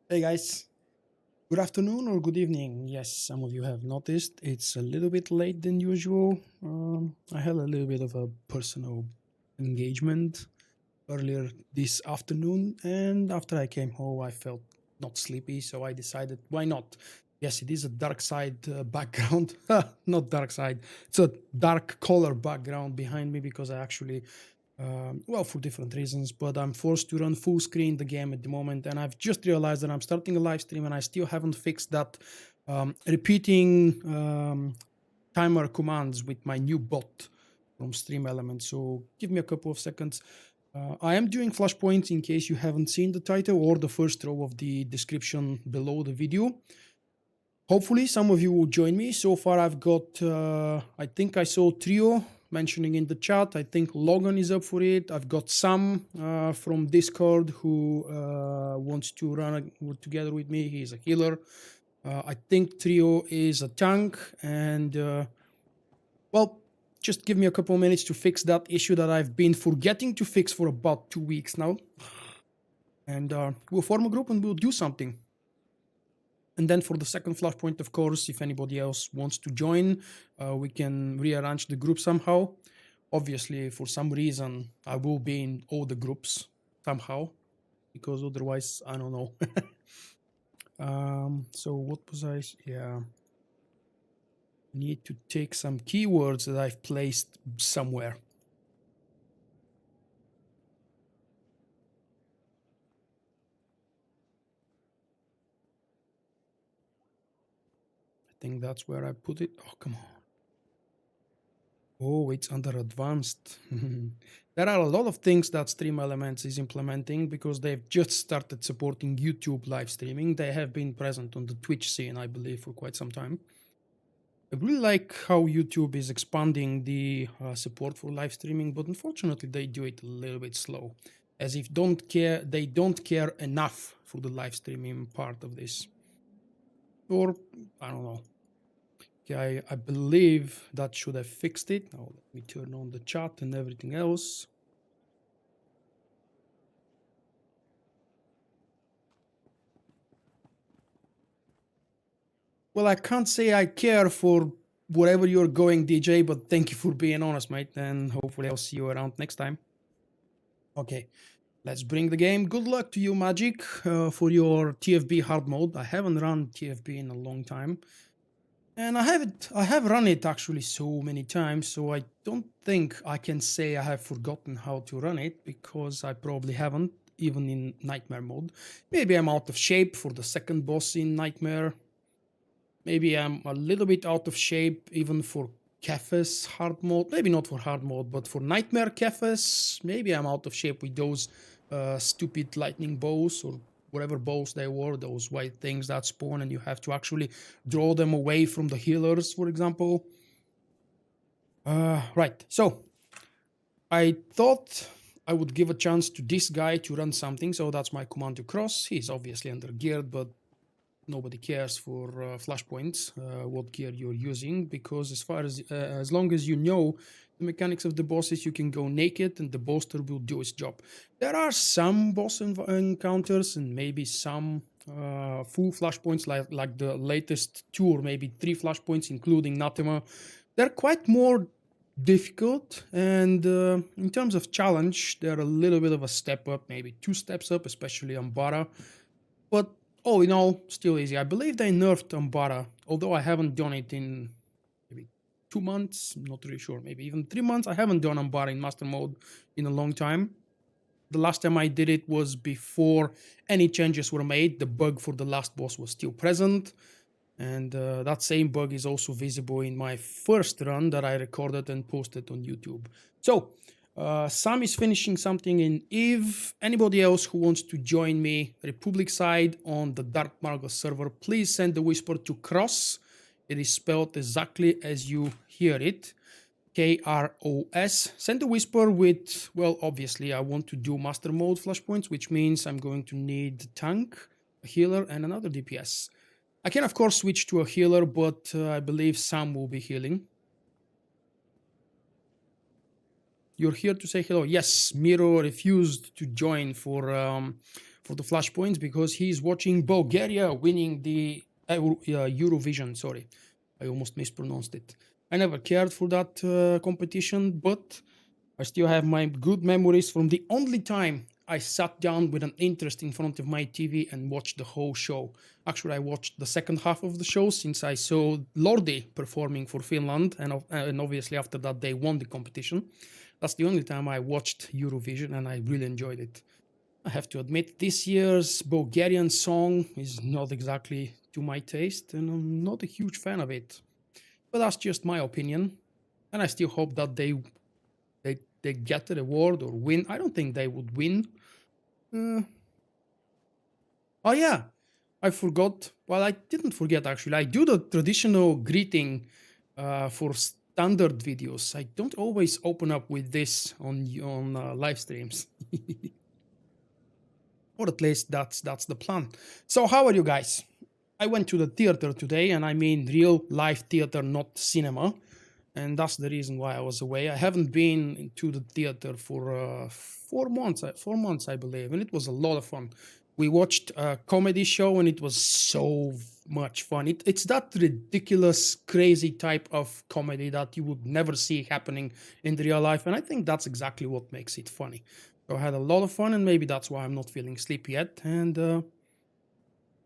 Hey guys, good afternoon or good evening. Yes, some of you have noticed it's a little bit late than usual. I had a little bit of a personal engagement earlier this afternoon, and after I came home, I felt not sleepy, so I decided why not? Yes, it is a dark side background, not dark side, it's a dark color background behind me because I actually well, for different reasons, but I'm forced to run full screen the game at the moment, and I've just realized that I'm starting a live stream and I still haven't fixed that repeating timer commands with my new bot from Stream Elements. So give me a couple of seconds. I am doing Flashpoint in case you haven't seen the title or the first row of the description below the video. Hopefully some of you will join me. So far I've got, I think I saw Trio mentioning in the chat. I think Logan is up for it. I've got Sam from Discord who wants to run together with me. He's a healer. I think Trio is a tank. And well, just give me a couple of minutes to fix that issue that I've been forgetting to fix for about 2 weeks now. And we'll form a group and we'll do something. And then for the second Flashpoint, of course, if anybody else wants to join, we can rearrange the group somehow. Obviously, for some reason, I will be in all the groups somehow, because otherwise, I don't know. So what was I? Yeah. I need to take some keywords that I've placed somewhere. I think that's where I put it. Oh, come on. Oh, it's under advanced. There are a lot of things that Stream Elements is implementing because they've just started supporting YouTube live streaming. They have been present on the Twitch scene, I believe, for quite some time. I really like how YouTube is expanding the support for live streaming, but unfortunately they do it a little bit slow, as if they don't care enough for the live streaming part of this. Or, I don't know. Okay, I believe that should have fixed it. Now let me turn on the chat and everything else. Well, I can't say I care for wherever you're going, DJ, but thank you for being honest, mate, and hopefully I'll see you around next time. Okay, let's bring the game. Good luck to you, Magic, for your TFB hard mode. I haven't run TFB in a long time. And I have run it actually so many times, so I don't think I can say I have forgotten how to run it, because I probably haven't, even in Nightmare mode. Maybe I'm out of shape for the second boss in Nightmare. Maybe I'm a little bit out of shape even for Kef's hard mode. Maybe not for hard mode, but for Nightmare Kef's, maybe I'm out of shape with those stupid lightning bows or whatever bows they were, those white things that spawn and you have to actually draw them away from the healers, for example. Right, so I thought I would give a chance to this guy to run something, so that's my command to cross. He's obviously under geared, but nobody cares for flashpoints, what gear you're using, because as long as you know the mechanics of the bosses, you can go naked and the bolster will do its job. There are some boss encounters and maybe some full flashpoints, like the latest 2 or maybe 3 flashpoints, including Nathema. They're quite more difficult, and in terms of challenge, they're a little bit of a step up, maybe 2 steps up, especially Ambara. But all in all, still easy. I believe they nerfed Ambara, although I haven't done it in maybe 2 months. I'm not really sure. Maybe even 3 months. I haven't done Ambara in Master Mode in a long time. The last time I did it was before any changes were made. The bug for the last boss was still present. And that same bug is also visible in my first run that I recorded and posted on YouTube. So, Sam is finishing something in Eve. Anybody else who wants to join me, Republic side on the Darth Malgus server, please send the whisper to Cross. It is spelled exactly as you hear it. KROS. Send the whisper with, well, obviously I want to do Master Mode flashpoints, which means I'm going to need tank, a healer, and another DPS. I can, of course, switch to a healer, but I believe Sam will be healing. You're here to say hello. Yes, Miro refused to join for for the Flashpoints because he's watching Bulgaria winning the Eurovision. Sorry, I almost mispronounced it. I never cared for that competition, but I still have my good memories from the only time I sat down with an interest in front of my TV and watched the whole show. Actually, I watched the second half of the show since I saw Lordi performing for Finland, and obviously after that they won the competition. That's the only time I watched Eurovision, and I really enjoyed it. I have to admit, this year's Bulgarian song is not exactly to my taste, and I'm not a huge fan of it. But that's just my opinion, and I still hope that they get the award or win. I don't think they would win. Oh yeah, I forgot. Well, I didn't forget actually. I do the traditional greeting for standard videos. I don't always open up with this on live streams. Or at least that's the plan. So how are you guys? I went to the theater today, and I mean real live theater, not cinema. And that's the reason why I was away. I haven't been to the theater for 4 months. 4 months, I believe, and it was a lot of fun. We watched a comedy show, and it was so much fun. It's that ridiculous, crazy type of comedy that you would never see happening in the real life, and I think that's exactly what makes it funny. So I had a lot of fun, and maybe that's why I'm not feeling sleepy yet. And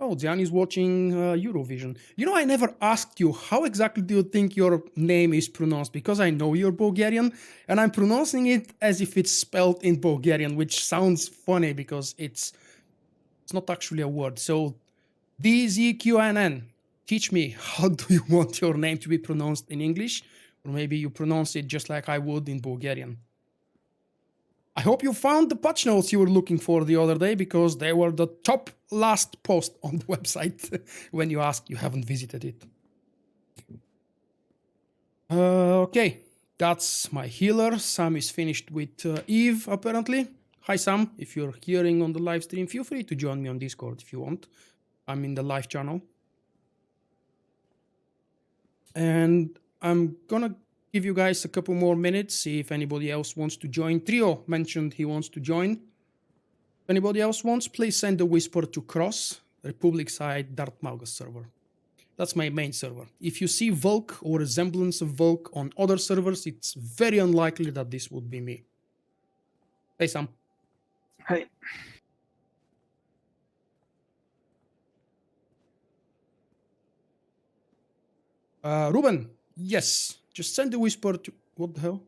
oh, Gianni's watching Eurovision. You know, I never asked you, how exactly do you think your name is pronounced? Because I know you're Bulgarian, and I'm pronouncing it as if it's spelled in Bulgarian, which sounds funny because it's not actually a word. So, DZQNN, teach me, how do you want your name to be pronounced in English? Or maybe you pronounce it just like I would in Bulgarian. I hope you found the patch notes you were looking for the other day, because they were the top last post on the website when you asked. You haven't visited it. Okay, that's my healer. Sam is finished with Eve, apparently. Hi, Sam. If you're hearing on the live stream, feel free to join me on Discord if you want. I'm in the live channel. And I'm gonna give you guys a couple more minutes, see if anybody else wants to join. Trio mentioned he wants to join. If anybody else wants, please send a whisper to Cross, Republic side Darth Malgus server. That's my main server. If you see Vulkk or resemblance of Vulkk on other servers, it's very unlikely that this would be me. Hey, Sam. Hey. Ruben, yes. Just send a whisper to... What the hell?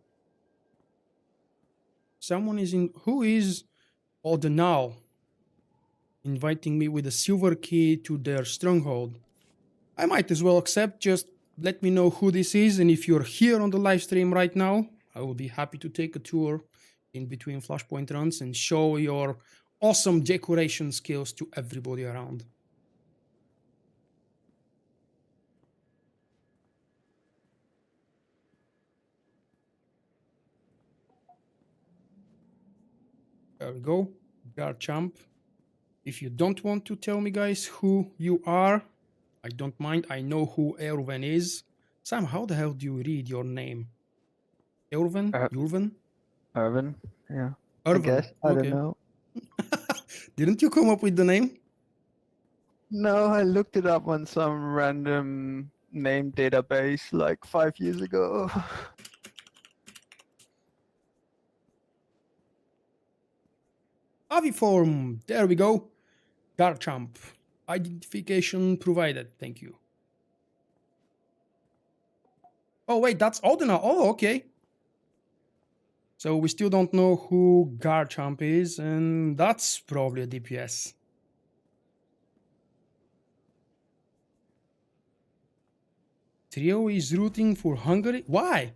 Someone is in... Who is Odenal inviting me with a silver key to their stronghold? I might as well accept. Just let me know who this is, and if you're here on the live stream right now, I will be happy to take a tour in between Flashpoint runs and show your awesome decoration skills to everybody around. There we go. Garchamp. If you don't want to tell me, guys, who you are, I don't mind. I know who Erwin is. Sam, how the hell do you read your name? Erwin? Urvan? Irvin, yeah. Irvin. I guess. I don't know. Didn't you come up with the name? No, I looked it up on some random name database like 5 years ago. Aviform. There we go. Garchamp. Identification provided. Thank you. Oh, wait, that's Odina. Oh, okay. So we still don't know who Garchamp is, and that's probably a DPS. Trio is rooting for Hungary? Why?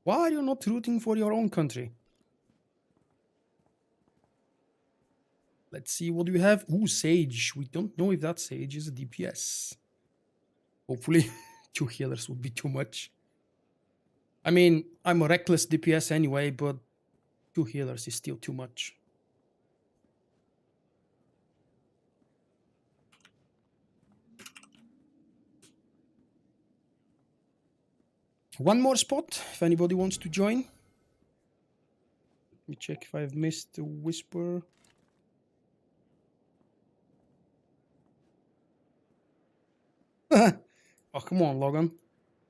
Why are you not rooting for your own country? Let's see, what do we have? Ooh, Sage. We don't know if that Sage is a DPS. Hopefully, 2 healers would be too much. I mean, I'm a reckless DPS anyway, but 2 healers is still too much. One more spot, if anybody wants to join. Let me check if I've missed a whisper. Oh, come on, Logan.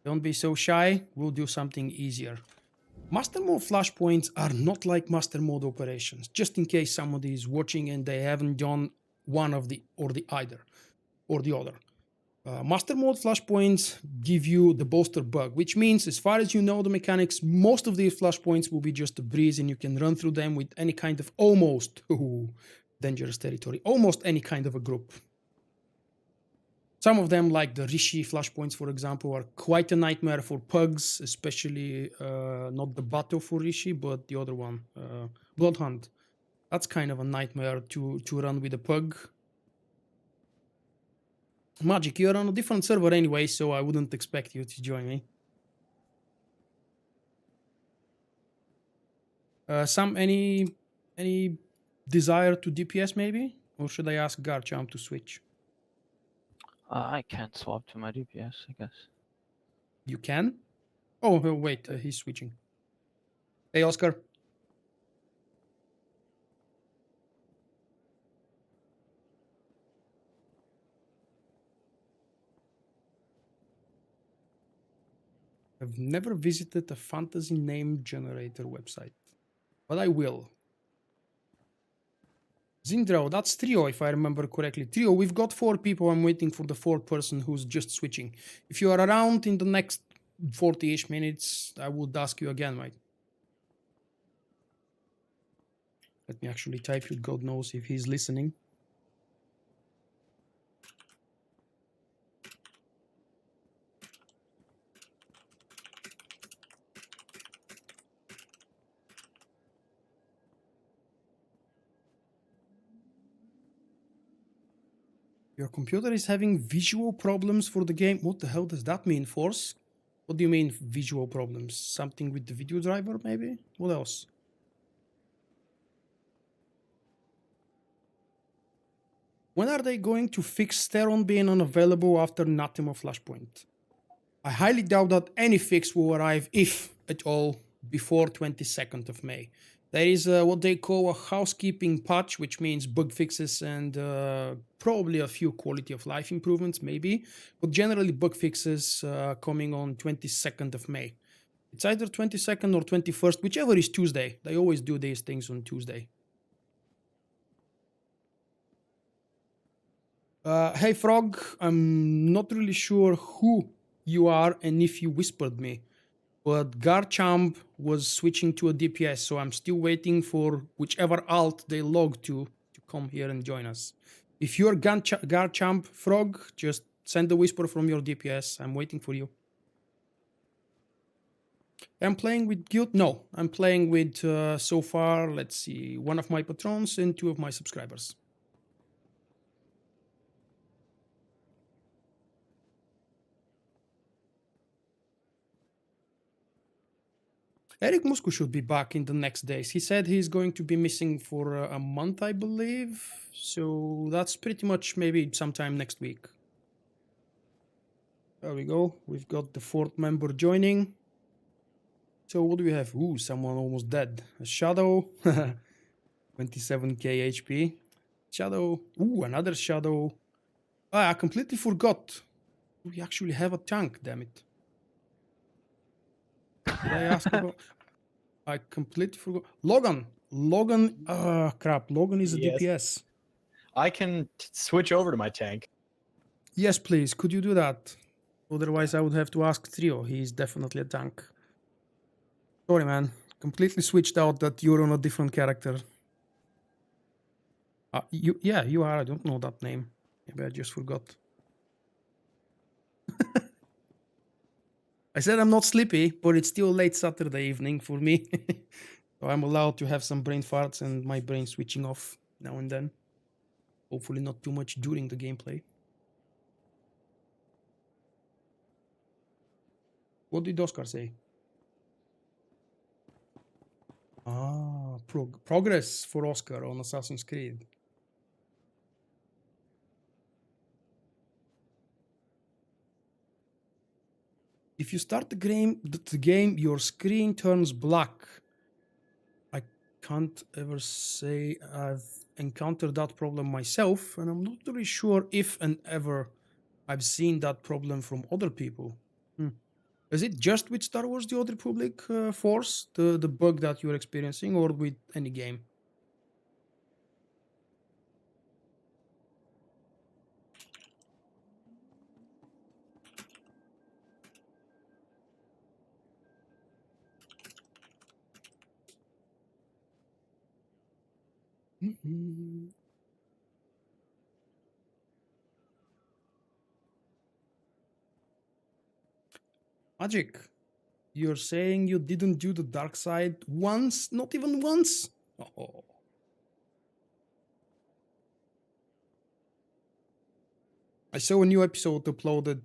Don't be so shy. We'll do something easier. Master mode flashpoints are not like master mode operations, just in case somebody is watching and they haven't done one of the or the either or the other. Master mode flashpoints give you the bolster bug, which means as far as you know the mechanics, most of these flashpoints will be just a breeze and you can run through them with any kind of almost dangerous territory, almost any kind of a group. Some of them, like the Rishi flashpoints, for example, are quite a nightmare for pugs, especially not the Bato for Rishi, but the other one, Bloodhunt. That's kind of a nightmare to run with a pug. Magic, you're on a different server anyway, so I wouldn't expect you to join me. Any desire to DPS maybe? Or should I ask Garchomp to switch? I can't swap to my DPS, I guess. You can? Oh, wait, he's switching. Hey, Oscar. I've never visited a fantasy name generator website, but I will. Zindro, that's Trio, if I remember correctly. Trio, we've got 4 people. I'm waiting for the 4th person who's just switching. If you are around in the next 40-ish minutes, I would ask you again, mate. Let me actually type it. God knows if he's listening. Your computer is having visual problems for the game. What the hell does that mean, Force? What do you mean visual problems? Something with the video driver, maybe? What else? When are they going to fix Steron being unavailable after Nathema Flashpoint? I highly doubt that any fix will arrive, if at all, before 22nd of May. There is what they call a housekeeping patch, which means bug fixes and probably a few quality of life improvements, maybe. But generally bug fixes coming on 22nd of May. It's either 22nd or 21st, whichever is Tuesday. They always do these things on Tuesday. Hey, Frog, I'm not really sure who you are and if you whispered me, but Garchomp was switching to a DPS, so I'm still waiting for whichever alt they log to come here and join us. If you're Garchomp, Frog, just send a whisper from your DPS. I'm waiting for you. I'm playing with Guild. No, I'm playing with, so far, let's see, one of my patrons and 2 of my subscribers. Eric Muscu should be back in the next days. He said he's going to be missing for a month, I believe. So that's pretty much maybe sometime next week. There we go. We've got the 4th member joining. So what do we have? Ooh, someone almost dead. A Shadow. 27k HP. Shadow. Ooh, another Shadow. Ah, I completely forgot. We actually have a tank, damn it. Did I ask about... I completely forgot. Logan, crap. Logan is a Yes. DPS. I can switch over to my tank. Yes, please. Could you do that? Otherwise, I would have to ask Trio. He's definitely a tank. Sorry, man. Completely switched out that you're on a different character. Yeah, you are. I don't know that name. Maybe I just forgot. I said I'm not sleepy, but it's still late Saturday evening for me. So I'm allowed to have some brain farts and my brain switching off now and then. Hopefully not too much during the gameplay. What did Oscar say? Ah, progress for Oscar on Assassin's Creed. If you start the game, your screen turns black. I can't ever say I've encountered that problem myself, and I'm not really sure if and ever I've seen that problem from other people. Is it just with Star Wars: The Old Republic Force, the bug that you're experiencing, or with any game? Magic, you're saying you didn't do the dark side once? Not even once? Oh. I saw a new episode uploaded.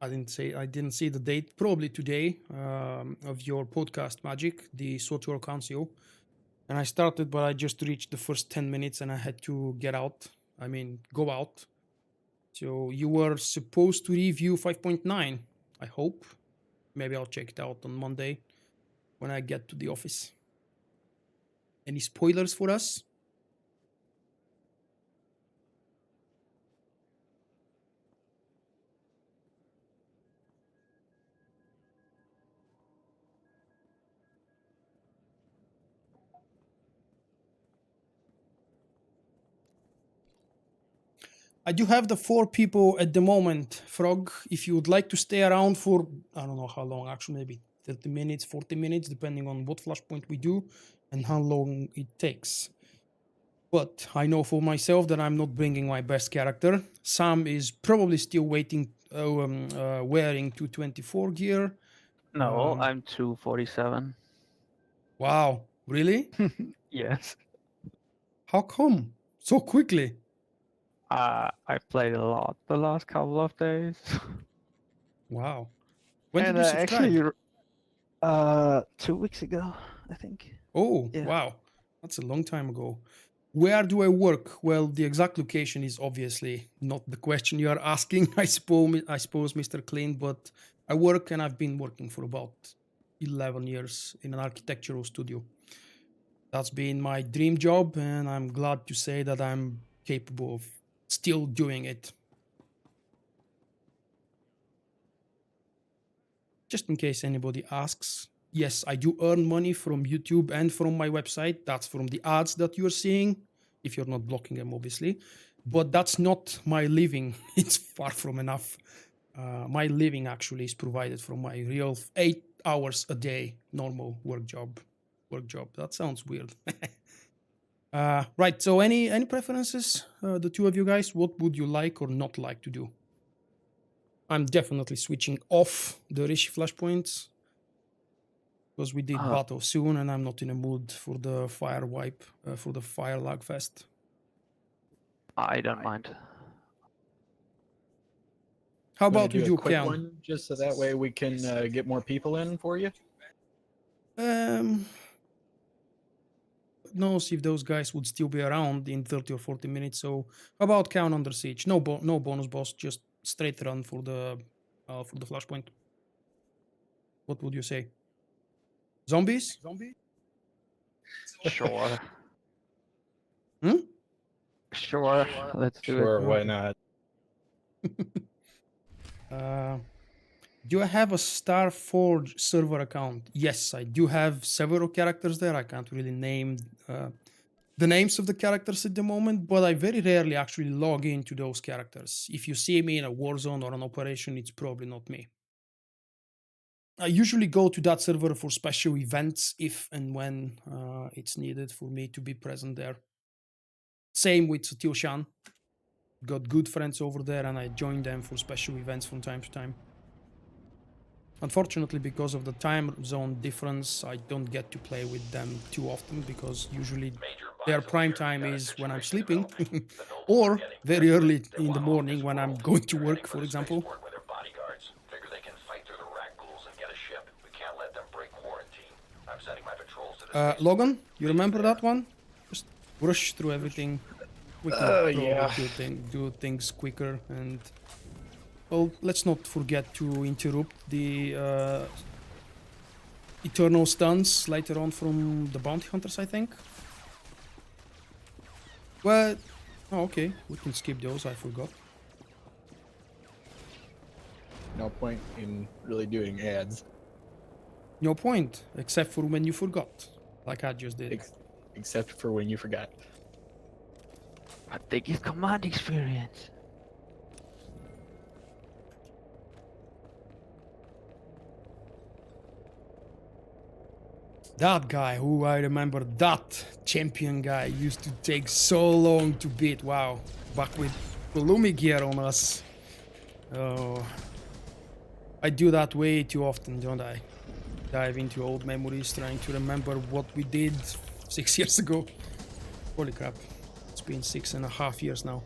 I didn't see the date. Probably today of your podcast, Magic, the SWTOR Council. And I started, but I just reached the first 10 minutes and I had to get out. I mean, go out. So you were supposed to review 5.9, I hope. Maybe I'll check it out on Monday when I get to the office. Any spoilers for us? I do have the 4 people at the moment, Frog. If you would like to stay around for, I don't know how long, actually, maybe 30 minutes, 40 minutes, depending on what flashpoint we do and how long it takes. But I know for myself that I'm not bringing my best character. Sam is probably still waiting, wearing 224 gear. No, I'm 247. Wow, really? Yes. How come? So quickly? I played a lot the last couple of days. Wow. When did And you subscribe? actually, 2 weeks ago, I think. Oh, Yeah. wow. That's a long time ago. Where do I work? Well, the exact location is obviously not the question you are asking, I suppose, Mr. Clean, but I work and I've been working for about 11 years in an architectural studio. That's been my dream job, and I'm glad to say that I'm capable of still doing it. Just in case anybody asks, yes, I do earn money from YouTube and from my website. That's from the ads that you're seeing, if you're not blocking them, obviously. But that's not my living. It's far from enough. My living actually is provided from my real 8 hours a day normal work job. That sounds weird. Right. So, any preferences, the two of you guys? What would you like or not like to do? I'm definitely switching off the Rishi flashpoints because we did battle soon, and I'm not in a mood for the fire wipe, for the fire lag fest. I don't mind. How Wanna about we a do quick count? one, just so that way we can get more people in for you? Knows if those guys would still be around in 30 or 40 minutes. So how about count under siege? No bonus boss, just straight run for the flashpoint. What would you say? Zombies? Sure. Hmm? Sure. Let's do Sure, it. why Okay. not? Do I have a Starforge server account? Yes, I do have several characters there. I can't really name the names of the characters at the moment, but I very rarely actually log into those characters. If you see me in a war zone or an operation, it's probably not me. I usually go to that server for special events if and when it's needed for me to be present there. Same with Satil-shan. Got good friends over there and I join them for special events from time to time. Unfortunately, because of the time zone difference, I don't get to play with them too often because usually their prime time is when I'm sleeping or very early in the morning when I'm going to work, for example. Logan, you remember that one? Just rush through everything. We can probably Yeah. do things quicker and... Well, let's not forget to interrupt the eternal stuns later on from the bounty hunters, I think. Well, oh, okay, we can skip those, I forgot. no point in really doing ads. No point, except for when you forgot, like I just did. Except for when you forgot. But they give command experience. That guy, who I remember, that champion guy used to take so long to beat. Wow, back with Lumi gear on us. Oh, I do that way too often, don't I? Dive into old memories, trying to remember what we did 6 years ago. Holy crap, it's been 6.5 years now.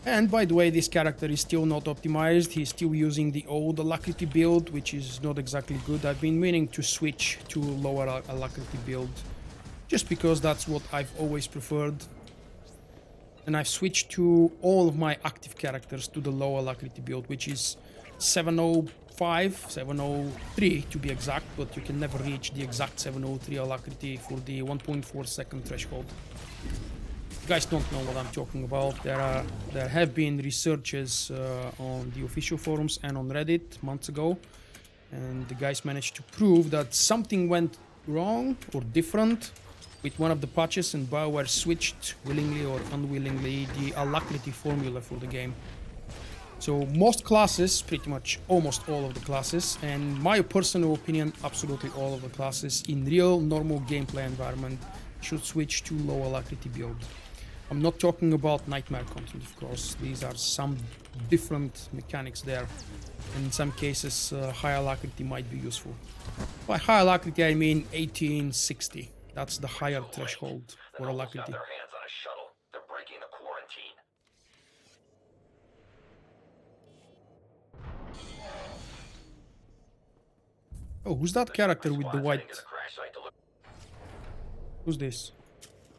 And by the way, this character is still not optimized. He's still using the old alacrity build, which is not exactly good. I've been meaning to switch to lower alacrity build, just because that's what I've always preferred. And I've switched to all of my active characters to the low alacrity build, which is 705, 703 to be exact, but you can never reach the exact 703 alacrity for the 1.4 second threshold. You guys don't know what I'm talking about. There have been researches on the official forums and on Reddit months ago, and the guys managed to prove that something went wrong or different with one of the patches, and BioWare switched willingly or unwillingly the alacrity formula for the game. So most classes, pretty much almost all of the classes, and my personal opinion, absolutely all of the classes in real normal gameplay environment should switch to low alacrity build. I'm not talking about nightmare content, of course. These are some different mechanics there. And in some cases, high alacrity might be useful. By high alacrity, I mean 1860. That's the higher threshold for alacrity. Oh, who's that character with the white? Who's this?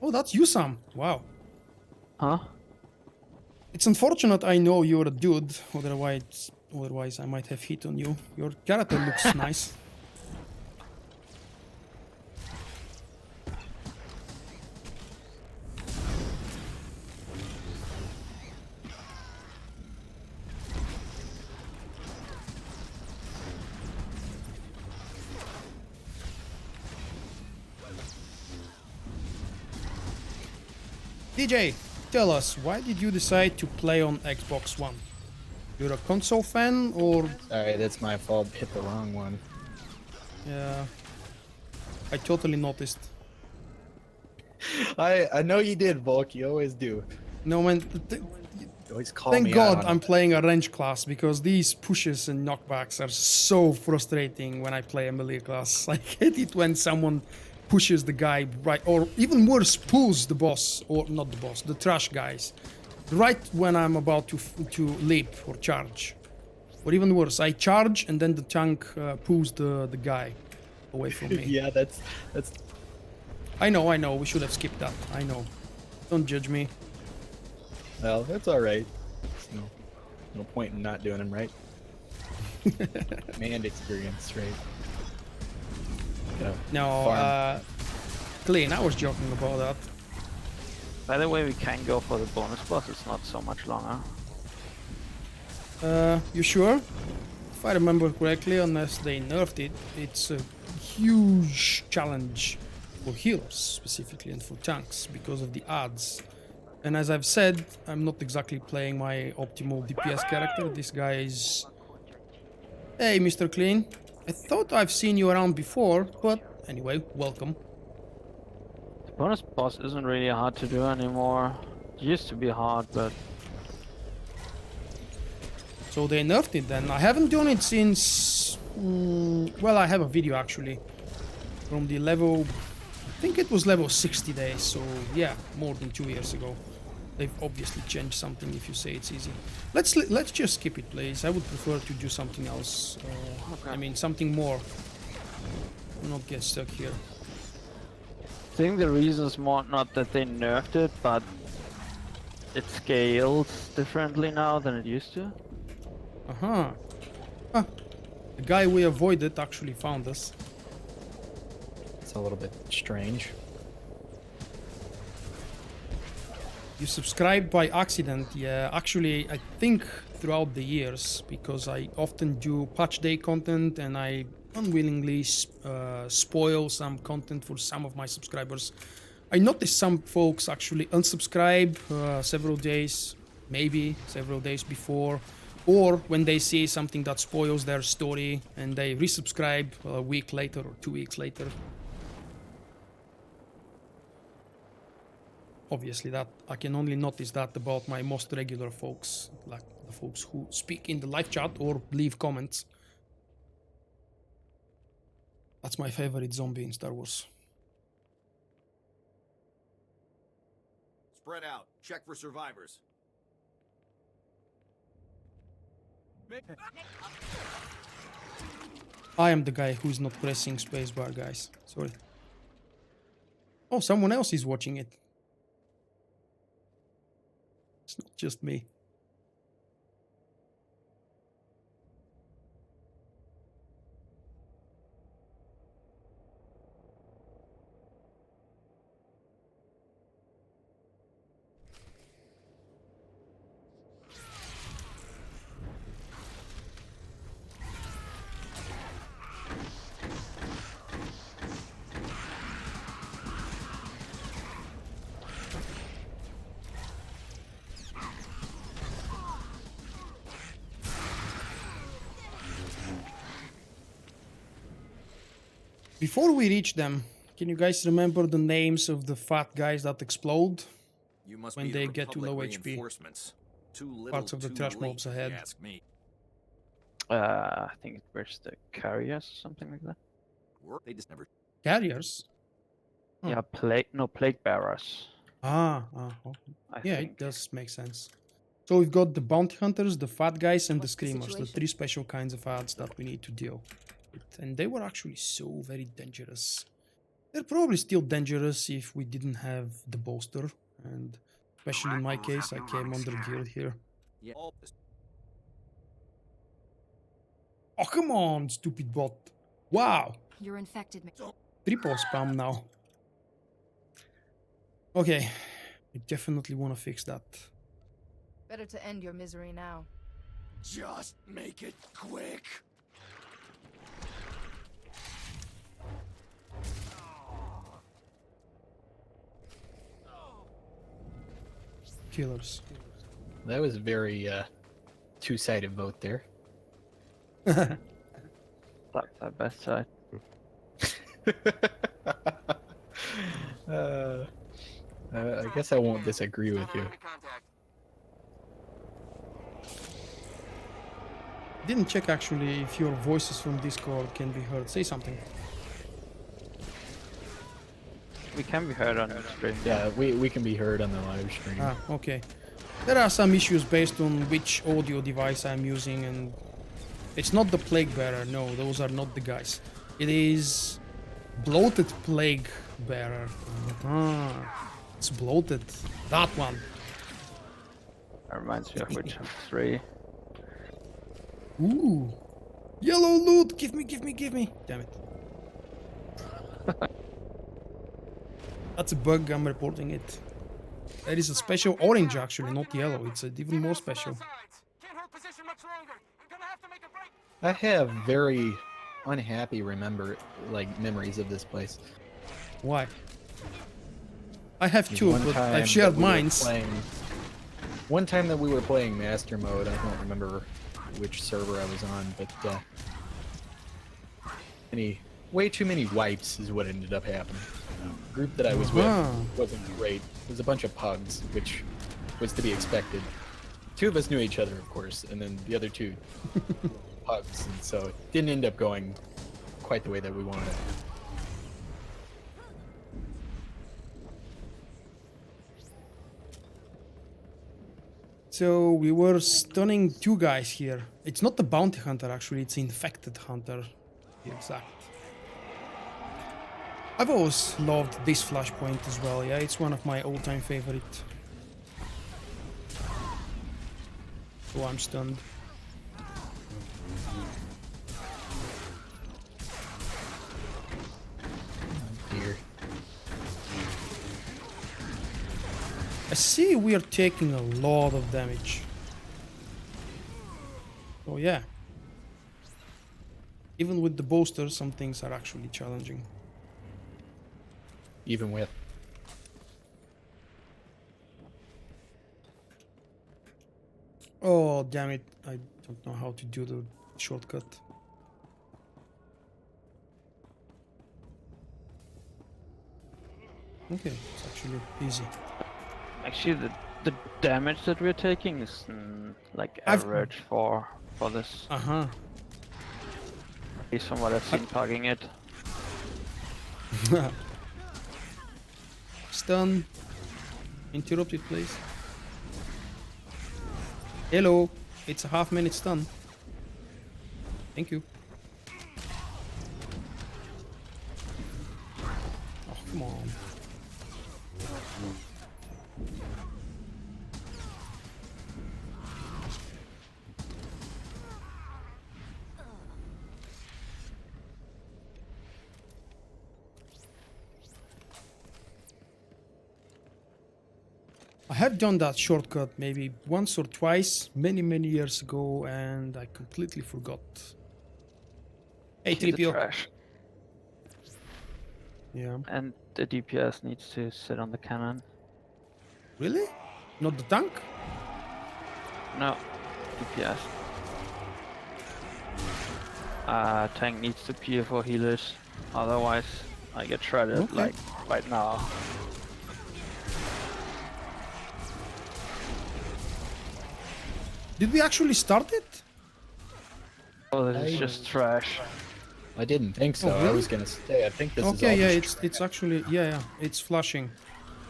Oh, that's you, Sam. Wow. Huh? It's unfortunate I know you're a dude, otherwise I might have hit on you. Your character looks nice. DJ, tell us, why did you decide to play on Xbox One? You're a console fan, or... Sorry, that's my fault. Hit the wrong one. Yeah, I totally noticed. I know you did, Vulkk. You always do. No, man, You always call thank me God out on I'm it. playing a range class, because these pushes and knockbacks are so frustrating when I play a melee class. I hate it when someone pushes the guy right, or even worse, pulls the boss, or not the boss, the trash guys, right when I'm about to leap or charge. Or even worse, I charge and then the tank pulls the guy away from me. Yeah, that's. I know, we should have skipped that. I know. Don't judge me. Well, that's all right. There's no point in not doing them, right? And experience, right? No, Clean, I was joking about that. By the way, we can go for the bonus boss. It's not so much longer. You sure? If I remember correctly, unless they nerfed it, it's a huge challenge for healers specifically and for tanks because of the odds. And as I've said, I'm not exactly playing my optimal DPS character. This guy is... Hey, Mr. Clean. I thought I've seen you around before, but anyway, welcome. The bonus boss isn't really hard to do anymore. It used to be hard, but... So they nerfed it then. I haven't done it since... well, I have a video actually. From the level... I think it was level 60 days, so yeah, more than 2 years ago. They've obviously changed something if you say it's easy. Let's just skip it, please. I would prefer to do something else. Okay. I mean, something more. Not get stuck here. I think the reason is more not that they nerfed it, but it scales differently now than it used to. Uh-huh. Huh. The guy we avoided actually found us. It's a little bit strange. You subscribed by accident. Yeah, actually, I think throughout the years, because I often do patch day content and I unwillingly spoil some content for some of my subscribers. I noticed some folks actually unsubscribe several days, maybe several days before, or when they see something that spoils their story and they resubscribe a week later or 2 weeks later. Obviously, that I can only notice that about my most regular folks, like the folks who speak in the live chat or leave comments. That's my favorite zombie in Star Wars. Spread out. Check for survivors. I am the guy who's not pressing spacebar, guys. Sorry. Oh, someone else is watching it. It's not just me. Before we reach them, can you guys remember the names of the fat guys that explode? You must When be they the get to Republic low HP. reinforcements. Too little, Parts of the too trash late, mobs ahead. if you ask me. I think where's the carriers or something like that? They just never. Carriers? Oh. Yeah, plague bearers. Oh. I Yeah, think. it does make sense. So we've got the bounty hunters, the fat guys, and the What's the screamers, the situation? 3 special kinds of ads that we need to deal with. And they were actually so very dangerous. They're probably still dangerous if we didn't have the bolster, and especially in my case, I came under geared here. Yeah. Oh, come on, stupid bot. Wow. You're infected. Triple spam now. Okay, I definitely want to fix that. Better to end your misery now. Just make it quick. Killers. That was a very two-sided vote there. That's our best side. I guess I won't disagree with you. Didn't check actually if your voices from Discord can be heard. Say something. We can be heard on stream. Yeah, we can be heard on the live stream. Ah, okay. There are some issues based on which audio device I'm using, and it's not the Plague Bearer. No, those are not the guys. It is Bloated Plague Bearer. It's bloated. That one. That reminds me of Witcher 3. Ooh. Yellow loot! Give me! Damn it. That's a bug, I'm reporting it. There is a special orange actually, not yellow. It's even more special. I have very unhappy memories of this place. Why? I have two, One but time I've shared that we were mines. One time that we were playing Master Mode, I don't remember which server I was on, but way too many wipes is what ended up happening. The group that I was with wasn't great. It was a bunch of pugs, which was to be expected. 2 of us knew each other, of course, and then the other 2 pugs, and so it didn't end up going quite the way that we wanted. So we were stunning 2 guys here. It's not the bounty hunter actually, it's infected hunter. Exact. I've always loved this flashpoint as well, yeah, it's one of my all-time favorite. Oh, I'm stunned. Dear. I see we are taking a lot of damage. Oh yeah. Even with the boosters, some things are actually challenging. Even with. Oh, damn it. I don't know how to do the shortcut. Okay, it's actually easy. Actually, the damage that we're taking is like average for this. Uh-huh. At least from what I've seen plugging it. Stun. Interrupt it, please. Hello. It's a half-minute stun. Thank you. Oh, come on. I have done that shortcut maybe once or twice, many years ago, and I completely forgot. Hey, See the 3PO. trash. Yeah. And the DPS needs to sit on the cannon. Really? Not the tank? No, DPS. Tank needs to peer for healers, otherwise I get shredded Okay. like right now. Did we actually start it? Oh, this is just trash. I didn't think so. Oh, really? I was gonna say, I think this is Okay, all yeah, just it's actually, yeah, it's flashing.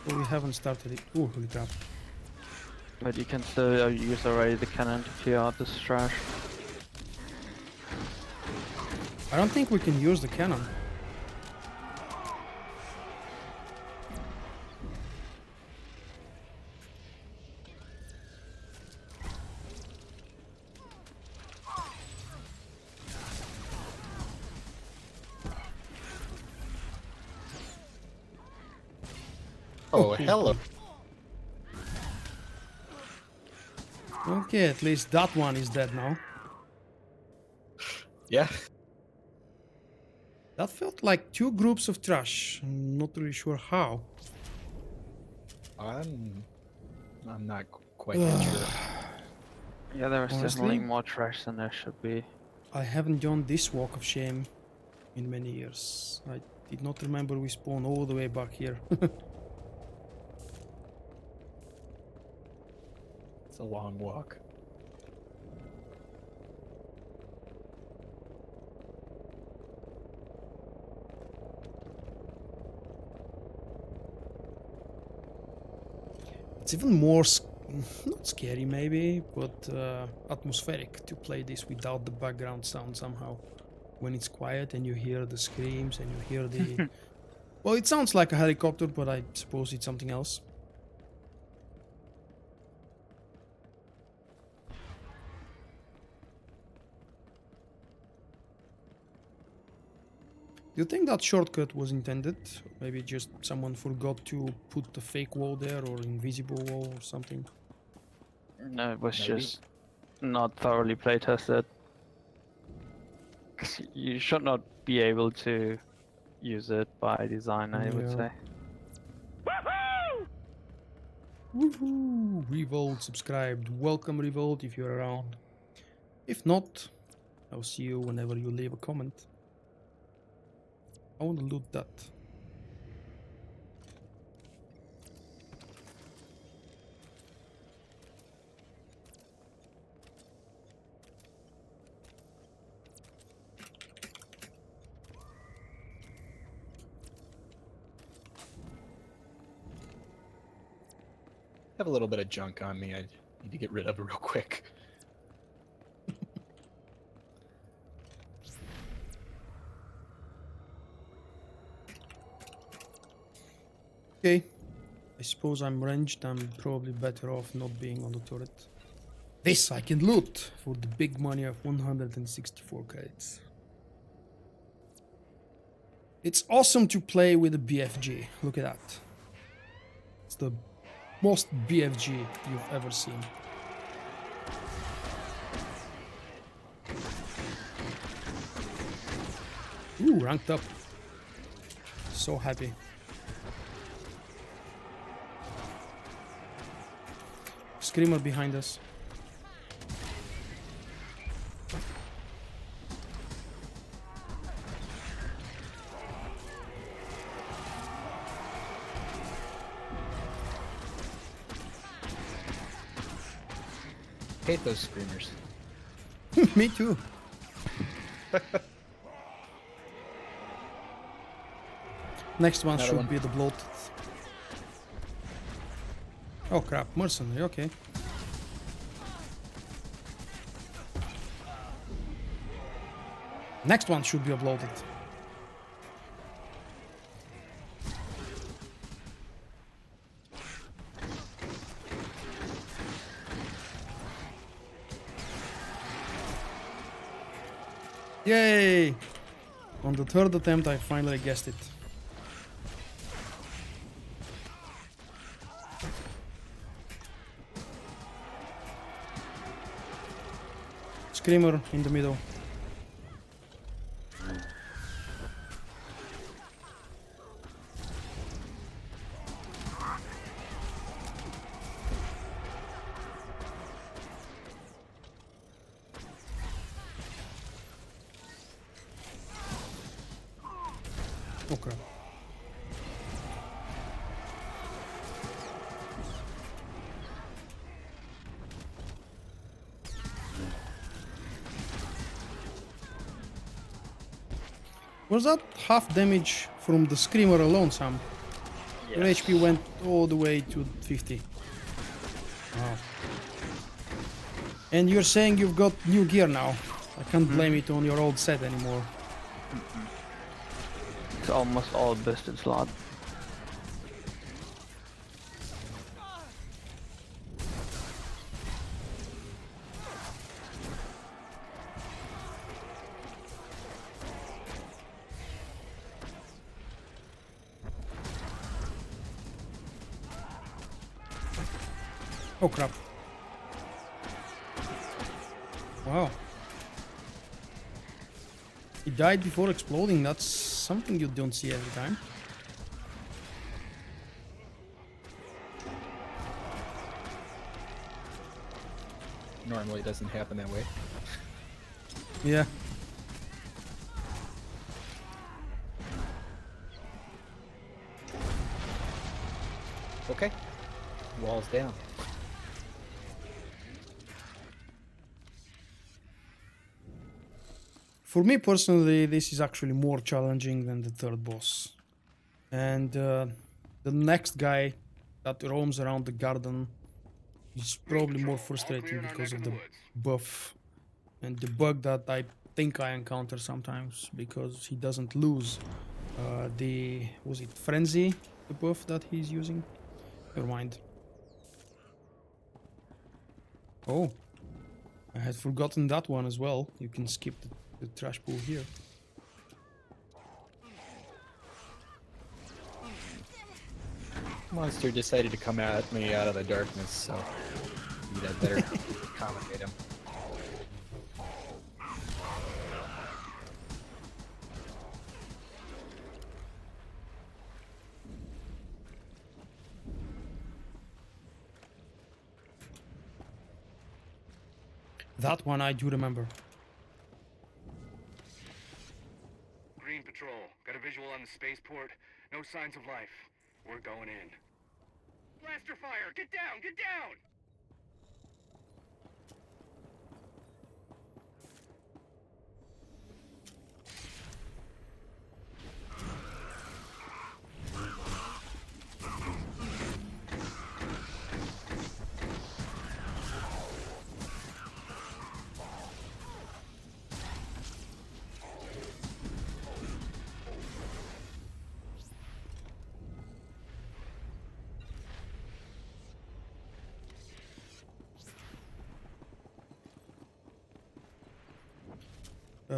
But we haven't started it. Oh, holy crap. But you can still use already the cannon to clear out this trash. I don't think we can use the cannon. Oh, hello. Okay, at least that one is dead now. Yeah. That felt like two groups of trash. I'm not really sure how. I'm not quite that sure. Yeah, there is definitely Honestly? more trash than there should be. I haven't done this walk of shame in many years. I did not remember we spawned all the way back here. It's a long walk. It's even more, not scary maybe, but atmospheric to play this without the background sound somehow. When it's quiet and you hear the screams and you hear the... Well, it sounds like a helicopter, but I suppose it's something else. Do you think that shortcut was intended? Maybe just someone forgot to put the fake wall there or invisible wall or something? No, it was Maybe. just not thoroughly playtested. 'Cause you should not be able to use it by design, I would Yeah. say. Woohoo! Revolt subscribed. Welcome, Revolt, if you're around. If not, I'll see you whenever you leave a comment. I want to loot that. I have a little bit of junk on me. I need to get rid of it real quick. Okay. I suppose I'm ranged. I'm probably better off not being on the turret. This I can loot for the big money of 164 credits. It's awesome to play with a BFG. Look at that. It's the most BFG you've ever seen. Ooh, ranked up. So happy. Screamer behind us. Hate those screamers. Me too. Next one Another should one. be the bloated. Oh crap, mercenary, okay. Next one should be a bloated. Yay! On the third attempt I finally guessed it. Screamer in the middle. Oh crap. Was that half damage from the screamer alone, Sam? Your HP went all the way to 50. Wow. And you're saying you've got new gear now. I can't blame it on your old set anymore. It's almost all busted slot. Oh crap. Wow. He died before exploding. That's something you don't see every time. Normally it doesn't happen that way. Yeah. Okay. Walls down. For me personally, this is actually more challenging than the third boss. And the next guy that roams around the garden is probably more frustrating because of the buff and the bug that I think I encounter sometimes, because he doesn't lose was it frenzy, the buff that he's using? Never mind. Oh, I had forgotten that one as well. You can skip the trash pool here. Monster decided to come at me out of the darkness, so you'd have better accommodate him. That one I do remember. Green Patrol, got a visual on the spaceport. No signs of life. We're going in. Blaster fire! Get down! Get down!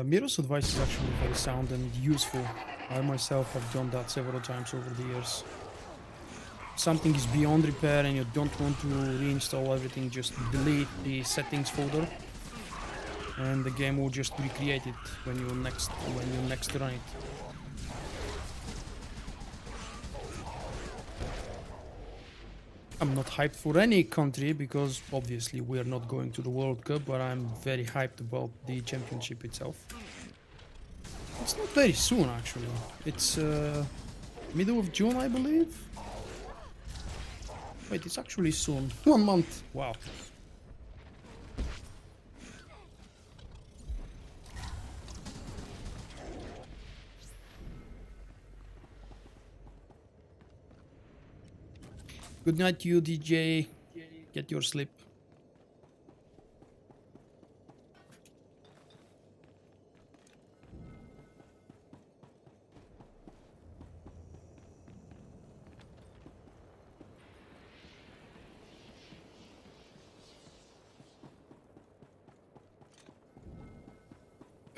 Miro's advice is actually very sound and useful. I myself have done that several times over the years. something is beyond repair and you don't want to reinstall everything, just delete the settings folder, and the game will just recreate it when you next run it. I'm not hyped for any country because obviously we are not going to the World Cup, but I'm very hyped about the championship itself. It's not very soon actually. It's middle of June, I believe. Wait, it's actually soon. 1 month. Wow. Good night to you, DJ. Get your sleep.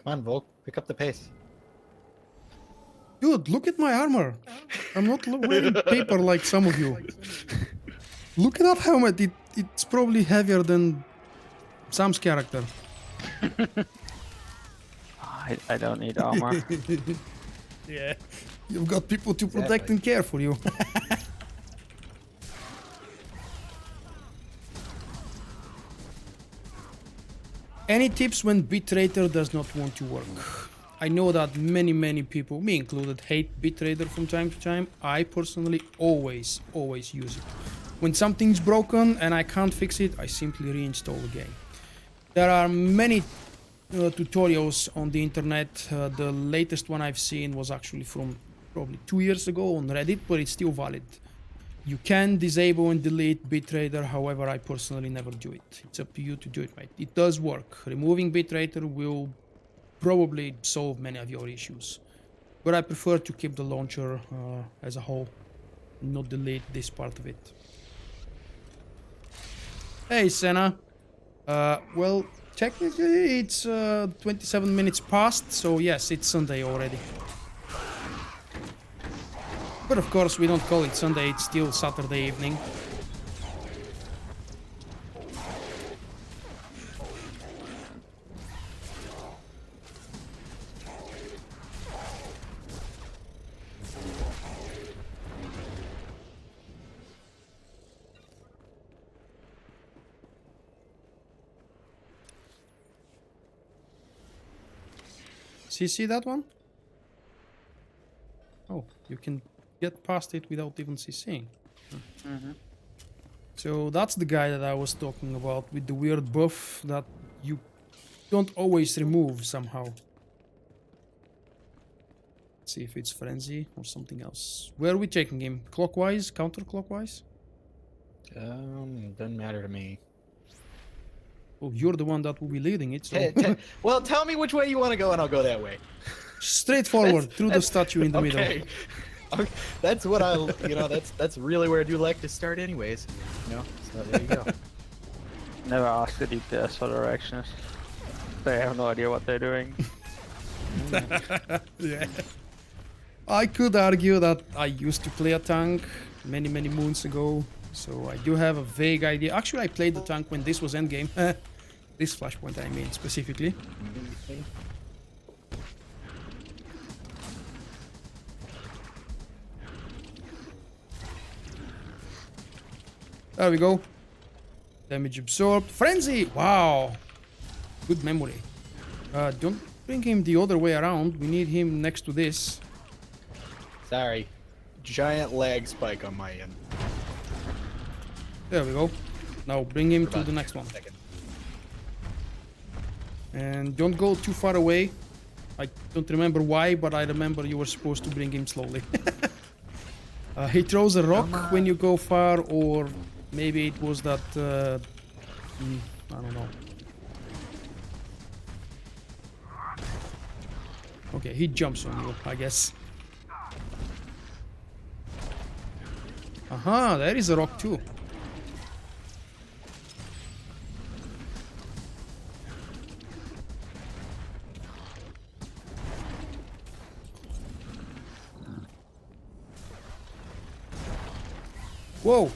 Come on, Vulkk, pick up the pace. Dude, look at my armor. I'm not wearing paper like some of you. Look at that helmet. It's probably heavier than Sam's character. I don't need armor. Yeah. You've got people to protect and care for you. Any tips when Bitrater does not want to work? I know that many people, me included, hate Bitrater from time to time. I personally always use it. When something's broken and I can't fix it, I simply reinstall the game. There are many tutorials on the internet. The latest one I've seen was actually from probably 2 years ago on Reddit, but it's still valid. You can disable and delete Bitrater, however, I personally never do it. It's up to you to do it, mate. It does work. Removing Bitrater will probably solve many of your issues. But I prefer to keep the launcher as a whole, not delete this part of it. Hey, Senna. Well, technically it's 27 minutes past, so yes, it's Sunday already. But of course, we don't call it Sunday, it's still Saturday evening. See that one? Oh, you can get past it without even CCing. So that's the guy that I was talking about with the weird buff that you don't always remove somehow. Let's see if it's frenzy or something else. Where are we taking him? Clockwise? Counterclockwise? Doesn't matter to me. Oh, you're the one that will be leading it, so... Well, tell me which way you want to go and I'll go that way. Straightforward, through the statue in the middle. Okay. That's what I'll, that's really where I do like to start anyways. So there you go. Never ask the DPS for directions. They have no idea what they're doing. Yeah. I could argue that I used to play a tank many moons ago, so I do have a vague idea. Actually, I played the tank when this was endgame. This Flashpoint, I mean, specifically. There we go. Damage absorbed. Frenzy! Wow. Good memory. Don't bring him the other way around. We need him next to this. Sorry. Giant lag spike on my end. There we go. Now bring him to the next one. And don't go too far away. I don't remember why, but I remember you were supposed to bring him slowly. He throws a rock when you go far, or maybe it was that... I don't know. Okay, he jumps on you, I guess. Aha, there is a rock too. Whoa!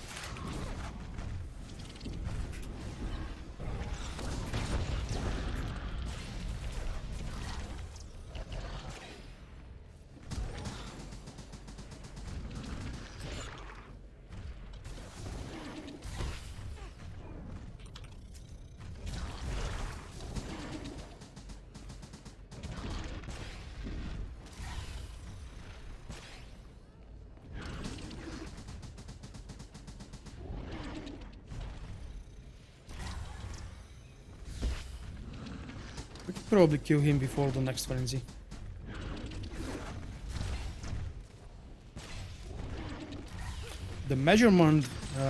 We could probably kill him before the next frenzy. The measurement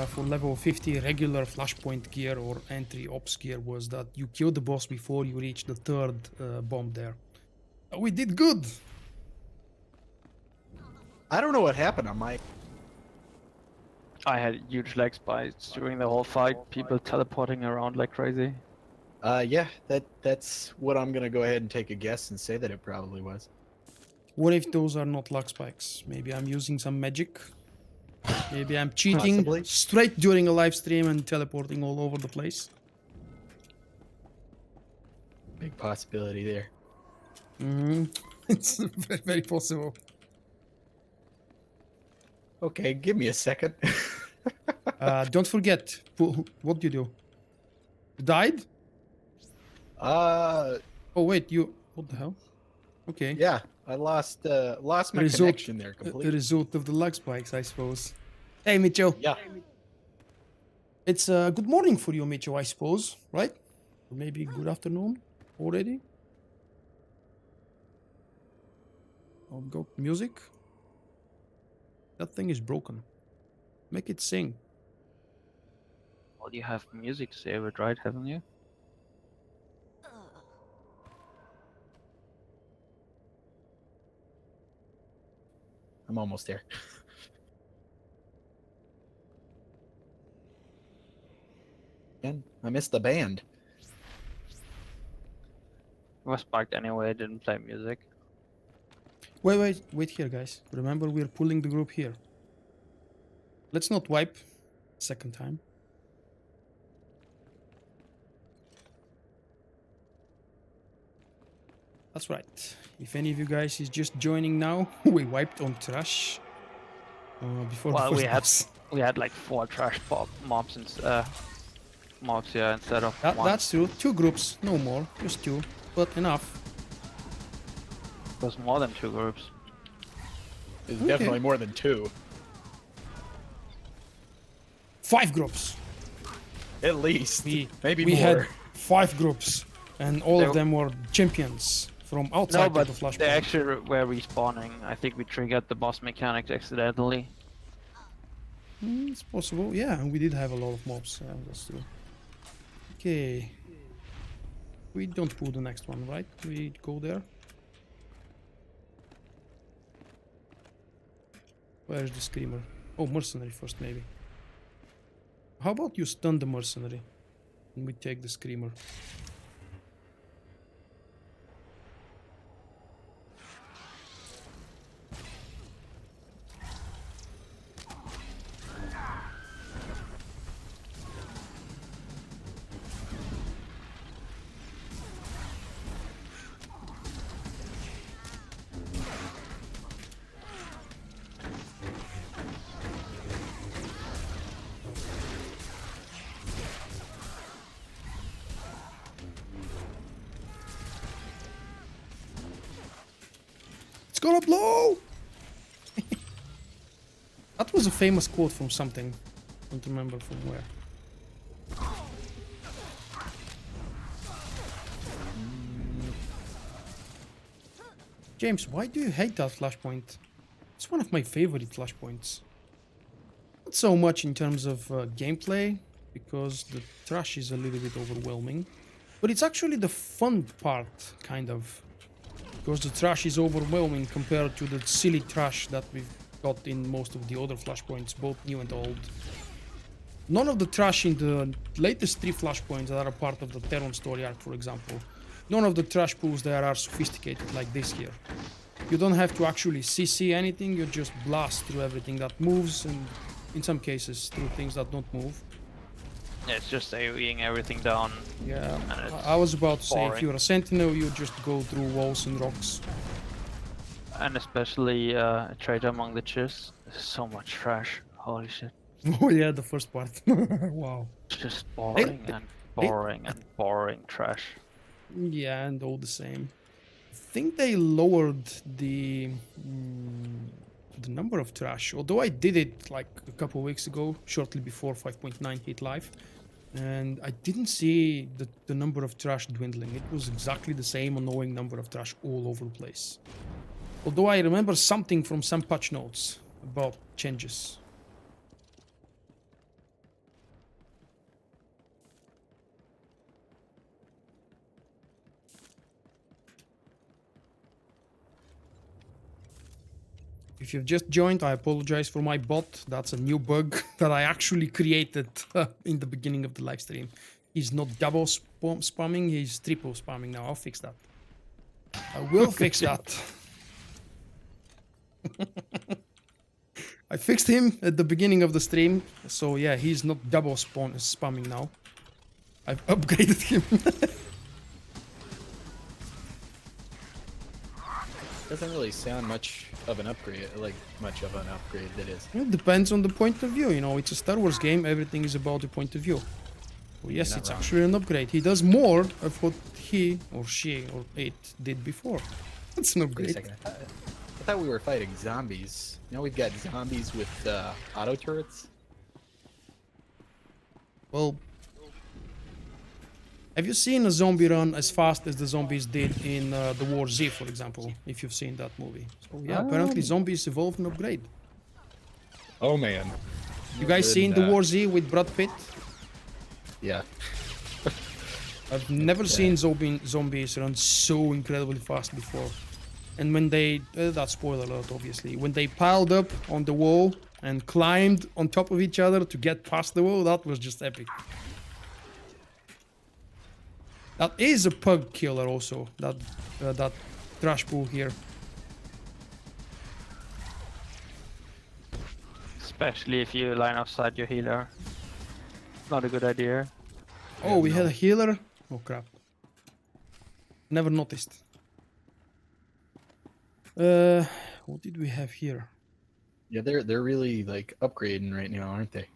for level 50 regular flashpoint gear or entry ops gear was that you kill the boss before you reach the third bomb there. We did good! I don't know what happened on my. I had huge leg spikes during the whole fight. People teleporting around like crazy. Yeah, that's what I'm gonna go ahead and take a guess and say that it probably was. What if those are not luck spikes? Maybe I'm using some magic? Maybe I'm cheating Possibly. straight during a live stream and teleporting all over the place? Big possibility there. It's very, very possible. Okay, give me a second. Don't forget, what do? You died? Oh wait, you... What the hell? Okay. Yeah, I lost my connection there The completely. result of the lag spikes, I suppose. Hey, Mitchell. Yeah. It's good morning for you, Mitchell, I suppose, right? Or maybe good afternoon already? Oh, go music. That thing is broken. Make it sing. Well, you have music to save it, right? Haven't you? I'm almost there. And I missed the band. It was spiked anyway. I didn't play music. Wait here, guys. Remember, we're pulling the group here. Let's not wipe second time. That's right. If any of you guys is just joining now, we wiped on trash before Well, the we first had boss. we had like 4 trash mobs and mobs here instead of one. That's true. 2 groups, no more, just 2, but enough. It was more than 2 groups. It's Okay. definitely more than 2. 5 groups. At least. Maybe we more. had 5 groups, and all of They- them were champions from No, outside but of the flashpoint. they actually were respawning. I think we triggered the boss mechanics accidentally. It's possible, yeah, and we did have a lot of mobs, that's true. Okay. We don't pull the next one, right? We go there. Where's the screamer? Oh, mercenary first, maybe. How about you stun the mercenary? And we take the screamer. It's gonna blow! That was a famous quote from something. Don't remember from where. James, why do you hate that flashpoint? It's one of my favorite flashpoints. Not so much in terms of gameplay, because the trash is a little bit overwhelming. But it's actually the fun part, kind of. Because the trash is overwhelming compared to the silly trash that we've got in most of the other flashpoints, both new and old. None of the trash in the latest 3 flashpoints that are a part of the Terran story arc, for example, none of the trash pools there are sophisticated like this here. You don't have to actually CC anything, you just blast through everything that moves, and in some cases through things that don't move. Yeah, it's just AoEing everything down. Yeah, And it's I was about to say, if boring. you're a sentinel, you just go through walls and rocks. And especially Traitor Among the Cheers. There's so much trash. Holy shit. Oh yeah, the first part. Wow. It's just boring and boring and boring trash. Yeah, and all the same. I think they lowered the number of trash. Although I did it like a couple weeks ago, shortly before 5.9 hit live, and I didn't see the number of trash dwindling. It was exactly the same annoying number of trash all over the place. Although I remember something from some patch notes about changes. If you've just joined, I apologize for my bot. That's a new bug that I actually created in the beginning of the live stream. He's not double spamming, he's triple spamming now. I'll fix that. I will fix that. I fixed him at the beginning of the stream, so yeah, he's not double spamming now. I've upgraded him. Doesn't really sound much of an upgrade, like much of an upgrade that is. It depends on the point of view, you know, it's a Star Wars game, everything is about the point of view. Well, yes, not it's wrong. actually an upgrade. He does more of what he or she or it did before. That's an Wait a upgrade. second. I thought we were fighting zombies. Now we've got zombies with auto turrets. Well, have you seen a zombie run as fast as the zombies did in the War Z, for example, if you've seen that movie? So yeah, apparently zombies evolve and upgrade. Oh man. You guys seen the War Z with Brad Pitt? Yeah. I've never seen zombies run so incredibly fast before. And when they, that's spoiler alert obviously, when they piled up on the wall and climbed on top of each other to get past the wall, that was just epic. That is a pug killer also, that trash pool here. Especially if you line outside your healer. Not a good idea. Oh, we had a healer? Oh crap. Never noticed. What did we have here? Yeah, they're really like upgrading right now, aren't they?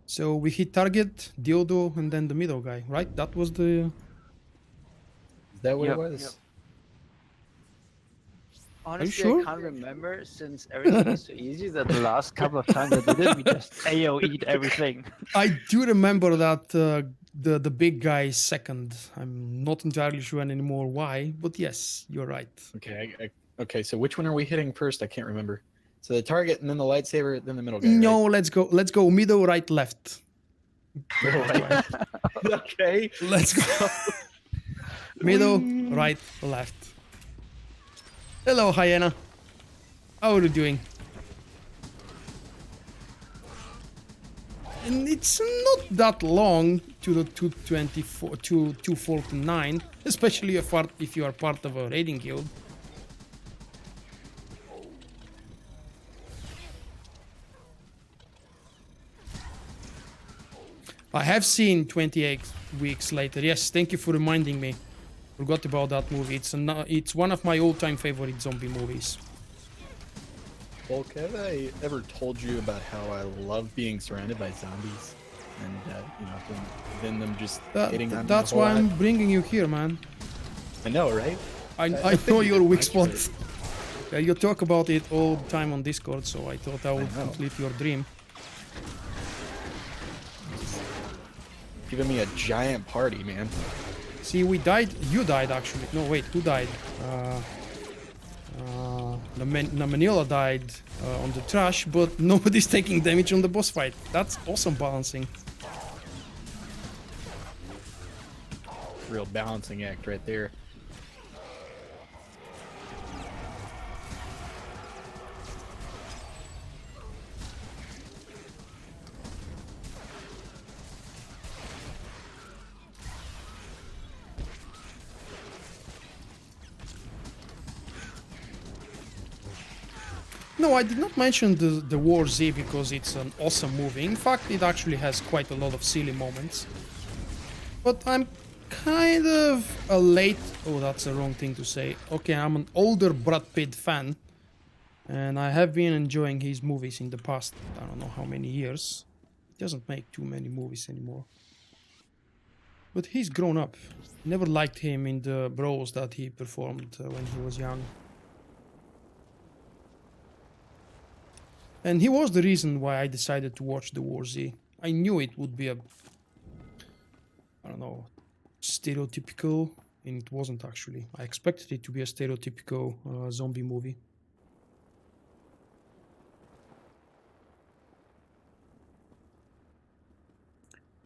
So we hit target, Diodo, and then the middle guy, right? That was the... Is that what Yep, it was? yep. Honestly, Honestly, sure? I can't remember since everything is so easy that the last couple of times I did it, we just AoE'd everything. I do remember that the big guy second. I'm not entirely sure anymore why, but yes, you're right. Okay, okay. So which one are we hitting first? I can't remember. So the target, and then the lightsaber, then the middle guy. No, right? let's go middle, right, left. Middle, right. Okay. Let's go. Middle, right, left. Hello, hyena. How are you doing? And it's not that long to the 224 to 249, especially if you are part of a raiding guild. I have seen 28 Weeks Later. Yes, thank you for reminding me. Forgot about that movie. It's one of my all-time favorite zombie movies. Vulkk, have I ever told you about how I love being surrounded by zombies, and you know, then them just hitting on me That's a whole why I'm lot? bringing you here, man. I know, right? I think know you your did weak actually. spot. You talk about it all the time on Discord, so I thought I would know. complete your dream. Giving me a giant party, man. See, we died. You died, actually. No, wait, who died? Manila died on the trash, but nobody's taking damage on the boss fight. That's awesome balancing. Real balancing act right there. No, I did not mention the War Z because it's an awesome movie. In fact, it actually has quite a lot of silly moments. But I'm kind of a late... Oh, that's the wrong thing to say. Okay, I'm an older Brad Pitt fan. And I have been enjoying his movies in the past, I don't know how many years. He doesn't make too many movies anymore. But he's grown up. Never liked him in the roles that he performed when he was young. And he was the reason why I decided to watch the War Z. I knew it would be a, I don't know, stereotypical, and it wasn't actually. I expected it to be a stereotypical zombie movie.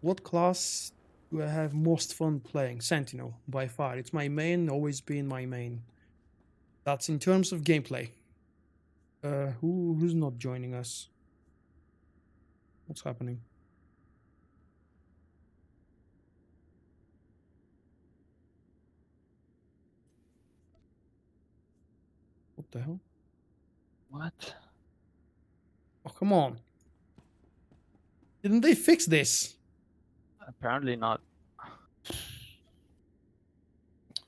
What class do I have most fun playing? Sentinel, by far. It's my main, always been my main. That's in terms of gameplay. Who's not joining us? What's happening? What the hell? What? Oh, come on. Didn't they fix this? Apparently not.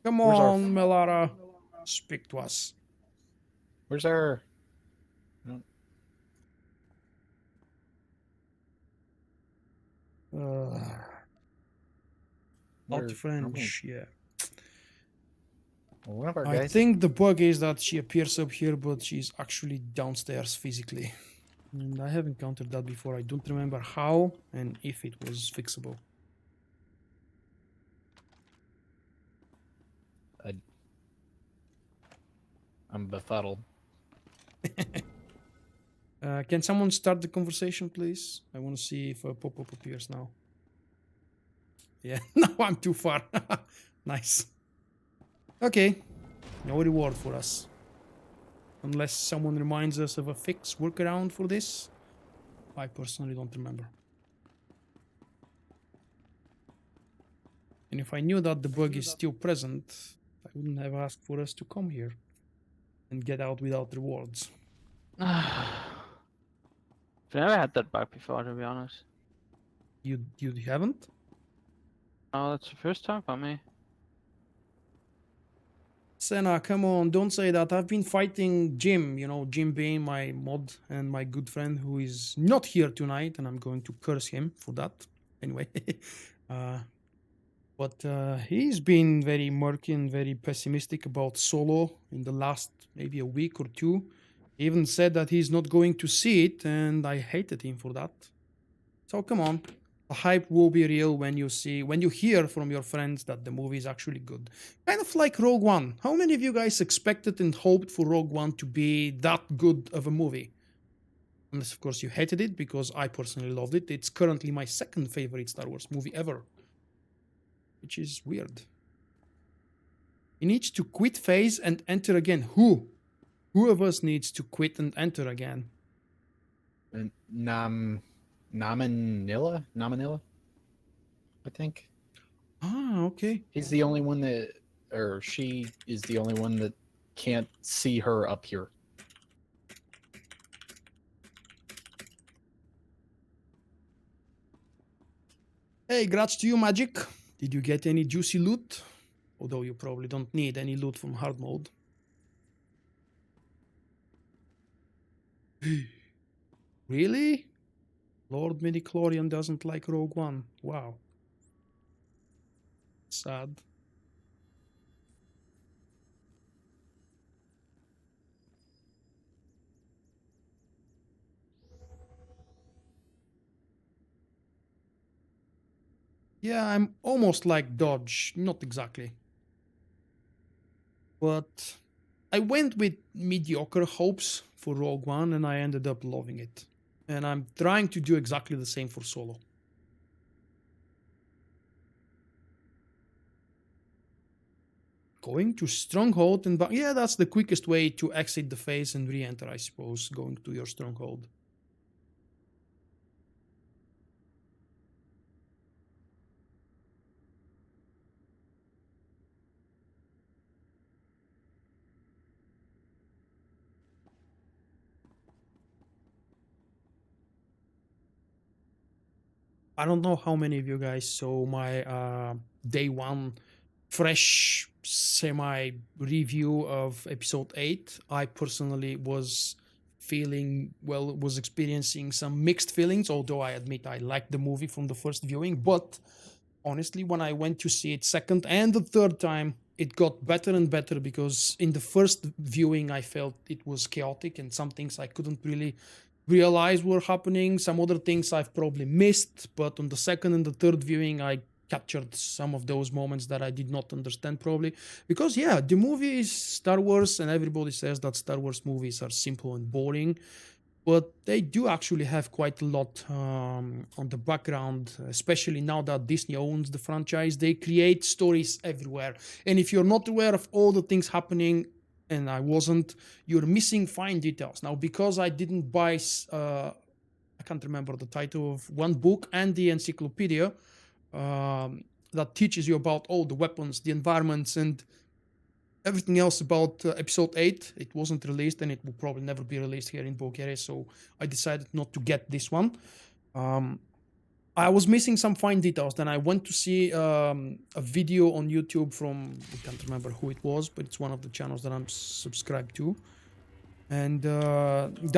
Come Where's our on, Melara. Speak to us. Where's our... Multi-French, yeah. One of our I guys... think the bug is that she appears up here, but she's actually downstairs physically. And I have encountered that before. I don't remember how and if it was fixable. I'm befuddled. Can someone start the conversation, please? I want to see if a pop-up appears now. Yeah, no, I'm too far. Nice. Okay, no reward for us. Unless someone reminds us of a fix workaround for this. I personally don't remember. And if I knew that the bug is still present, I wouldn't have asked for us to come here and get out without rewards. I've never had that bug before, to be honest. You haven't? Oh, that's the first time for me. Senna, come on, don't say that. I've been fighting Jim, you know, Jim being my mod and my good friend who is not here tonight, and I'm going to curse him for that. Anyway. But he's been very murky and very pessimistic about Solo in the last maybe a week or two. He even said that he's not going to see it, and I hated him for that. So come on. The hype will be real when you hear from your friends that the movie is actually good. Kind of like Rogue One. How many of you guys expected and hoped for Rogue One to be that good of a movie? Unless, of course, you hated it, because I personally loved it. It's currently my second favorite Star Wars movie ever. Which is weird. He needs to quit phase and enter again. Who? Who of us needs to quit and enter again? And Namanilla, I think. Ah, okay. He's the only one that, or she is the only one that can't see her up here. Hey, grats to you, Magic. Did you get any juicy loot? Although you probably don't need any loot from hard mode. Really? Lord Midichlorian doesn't like Rogue One. Wow. Sad. Yeah, I'm almost like Dodge. Not exactly. But I went with mediocre hopes for Rogue One, and I ended up loving it. And I'm trying to do exactly the same for Solo. Going to Stronghold and back. Yeah, that's the quickest way to exit the phase and re-enter, I suppose, going to your Stronghold. I don't know how many of you guys saw my day one fresh semi review of episode 8. I personally was was experiencing some mixed feelings, although I admit I liked the movie from the first viewing. But honestly, when I went to see it second and the third time, it got better and better, because in the first viewing I felt it was chaotic and some things I couldn't really realize were happening. Some other things I've probably missed, but on the second and the third viewing I captured some of those moments that I did not understand, probably because yeah, the movie is Star Wars and everybody says that Star Wars movies are simple and boring, but they do actually have quite a lot on the background, especially now that Disney owns the franchise. They create stories everywhere, and if you're not aware of all the things happening, and I wasn't, you're missing fine details. Now, because I didn't buy I can't remember the title of one book and the encyclopedia that teaches you about all the weapons, the environments, and everything else about episode 8. It wasn't released, and it will probably never be released here in Bulgaria, so I decided not to get this one. I was missing some fine details. Then I went to see a video on YouTube from, I can't remember who it was, but it's one of the channels that I'm subscribed to. And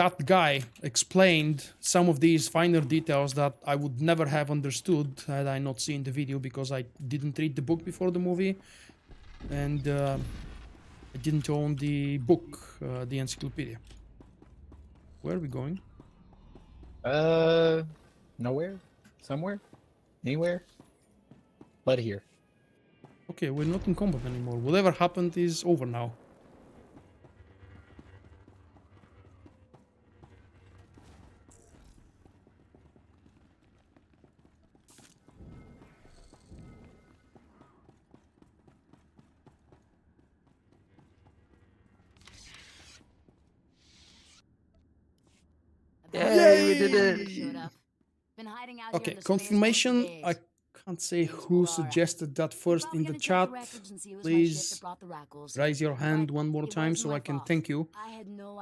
that guy explained some of these finer details that I would never have understood had I not seen the video, because I didn't read the book before the movie. And I didn't own the book, the encyclopedia. Where are we going? Nowhere, somewhere, anywhere, but here. Okay, we're not in combat anymore. Whatever happened is over now. Yay, we did it. Showed up. Been hiding out here Okay, in the surveillance confirmation. post for I days. can't say who suggested that first in the chat. Please raise your hand one more time so I can thank you.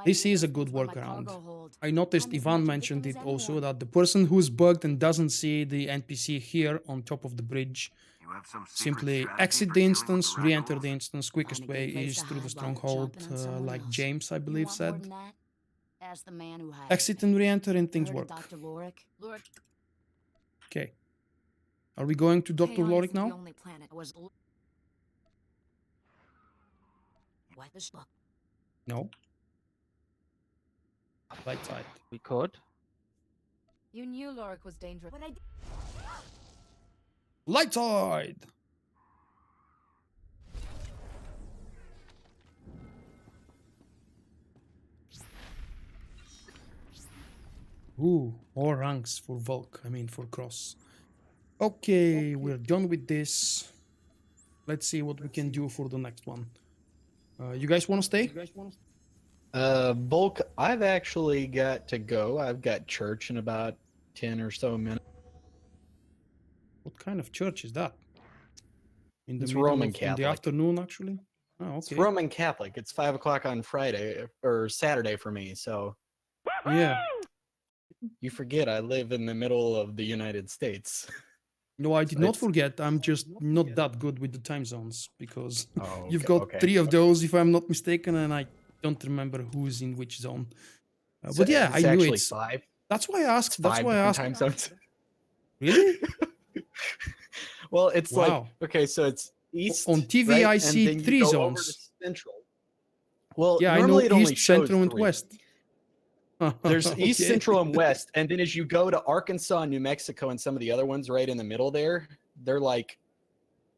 This is a good workaround. I noticed Ivan mentioned it also, that the person who's bugged and doesn't see the NPC here on top of the bridge, simply exit the instance, re-enter the instance. Quickest way is through the stronghold, like James, I believe, said. Exit and re-enter and things work. Okay. Are we going to Dr. Lorik now? No. Light side. We could. You knew Lorik was dangerous. Light side! Ooh, more ranks for Vulkk, I mean for Cross. Okay, we're done with this. Let's see what we can do for the next one. You guys want to stay? Bulk, I've actually got to go. I've got church in about 10 or so minutes. What kind of church is that? In the It's middle Roman of, in Catholic. the afternoon, actually? Oh, okay. It's Roman Catholic. It's 5 o'clock on Friday or Saturday for me. So Yeah. you forget I live in the middle of the United States. No, I did not It's- forget. I'm just not that good with the time zones, because Oh, you've okay, got okay. 3 of those, if I'm not mistaken, and I don't remember who's in which zone. So But yeah, it's I knew actually it's. 5. That's why I asked. It's That's 5 why I different asked. time zones. Really? Well, it's Wow. like, okay, so it's east. On TV, right? I And see then you 3 go over zones. to central. Well, Yeah, I know normally it only East, Central, shows and 3. West. There's East, Okay. Central, and West, and then as you go to Arkansas, New Mexico, and some of the other ones right in the middle there, they're like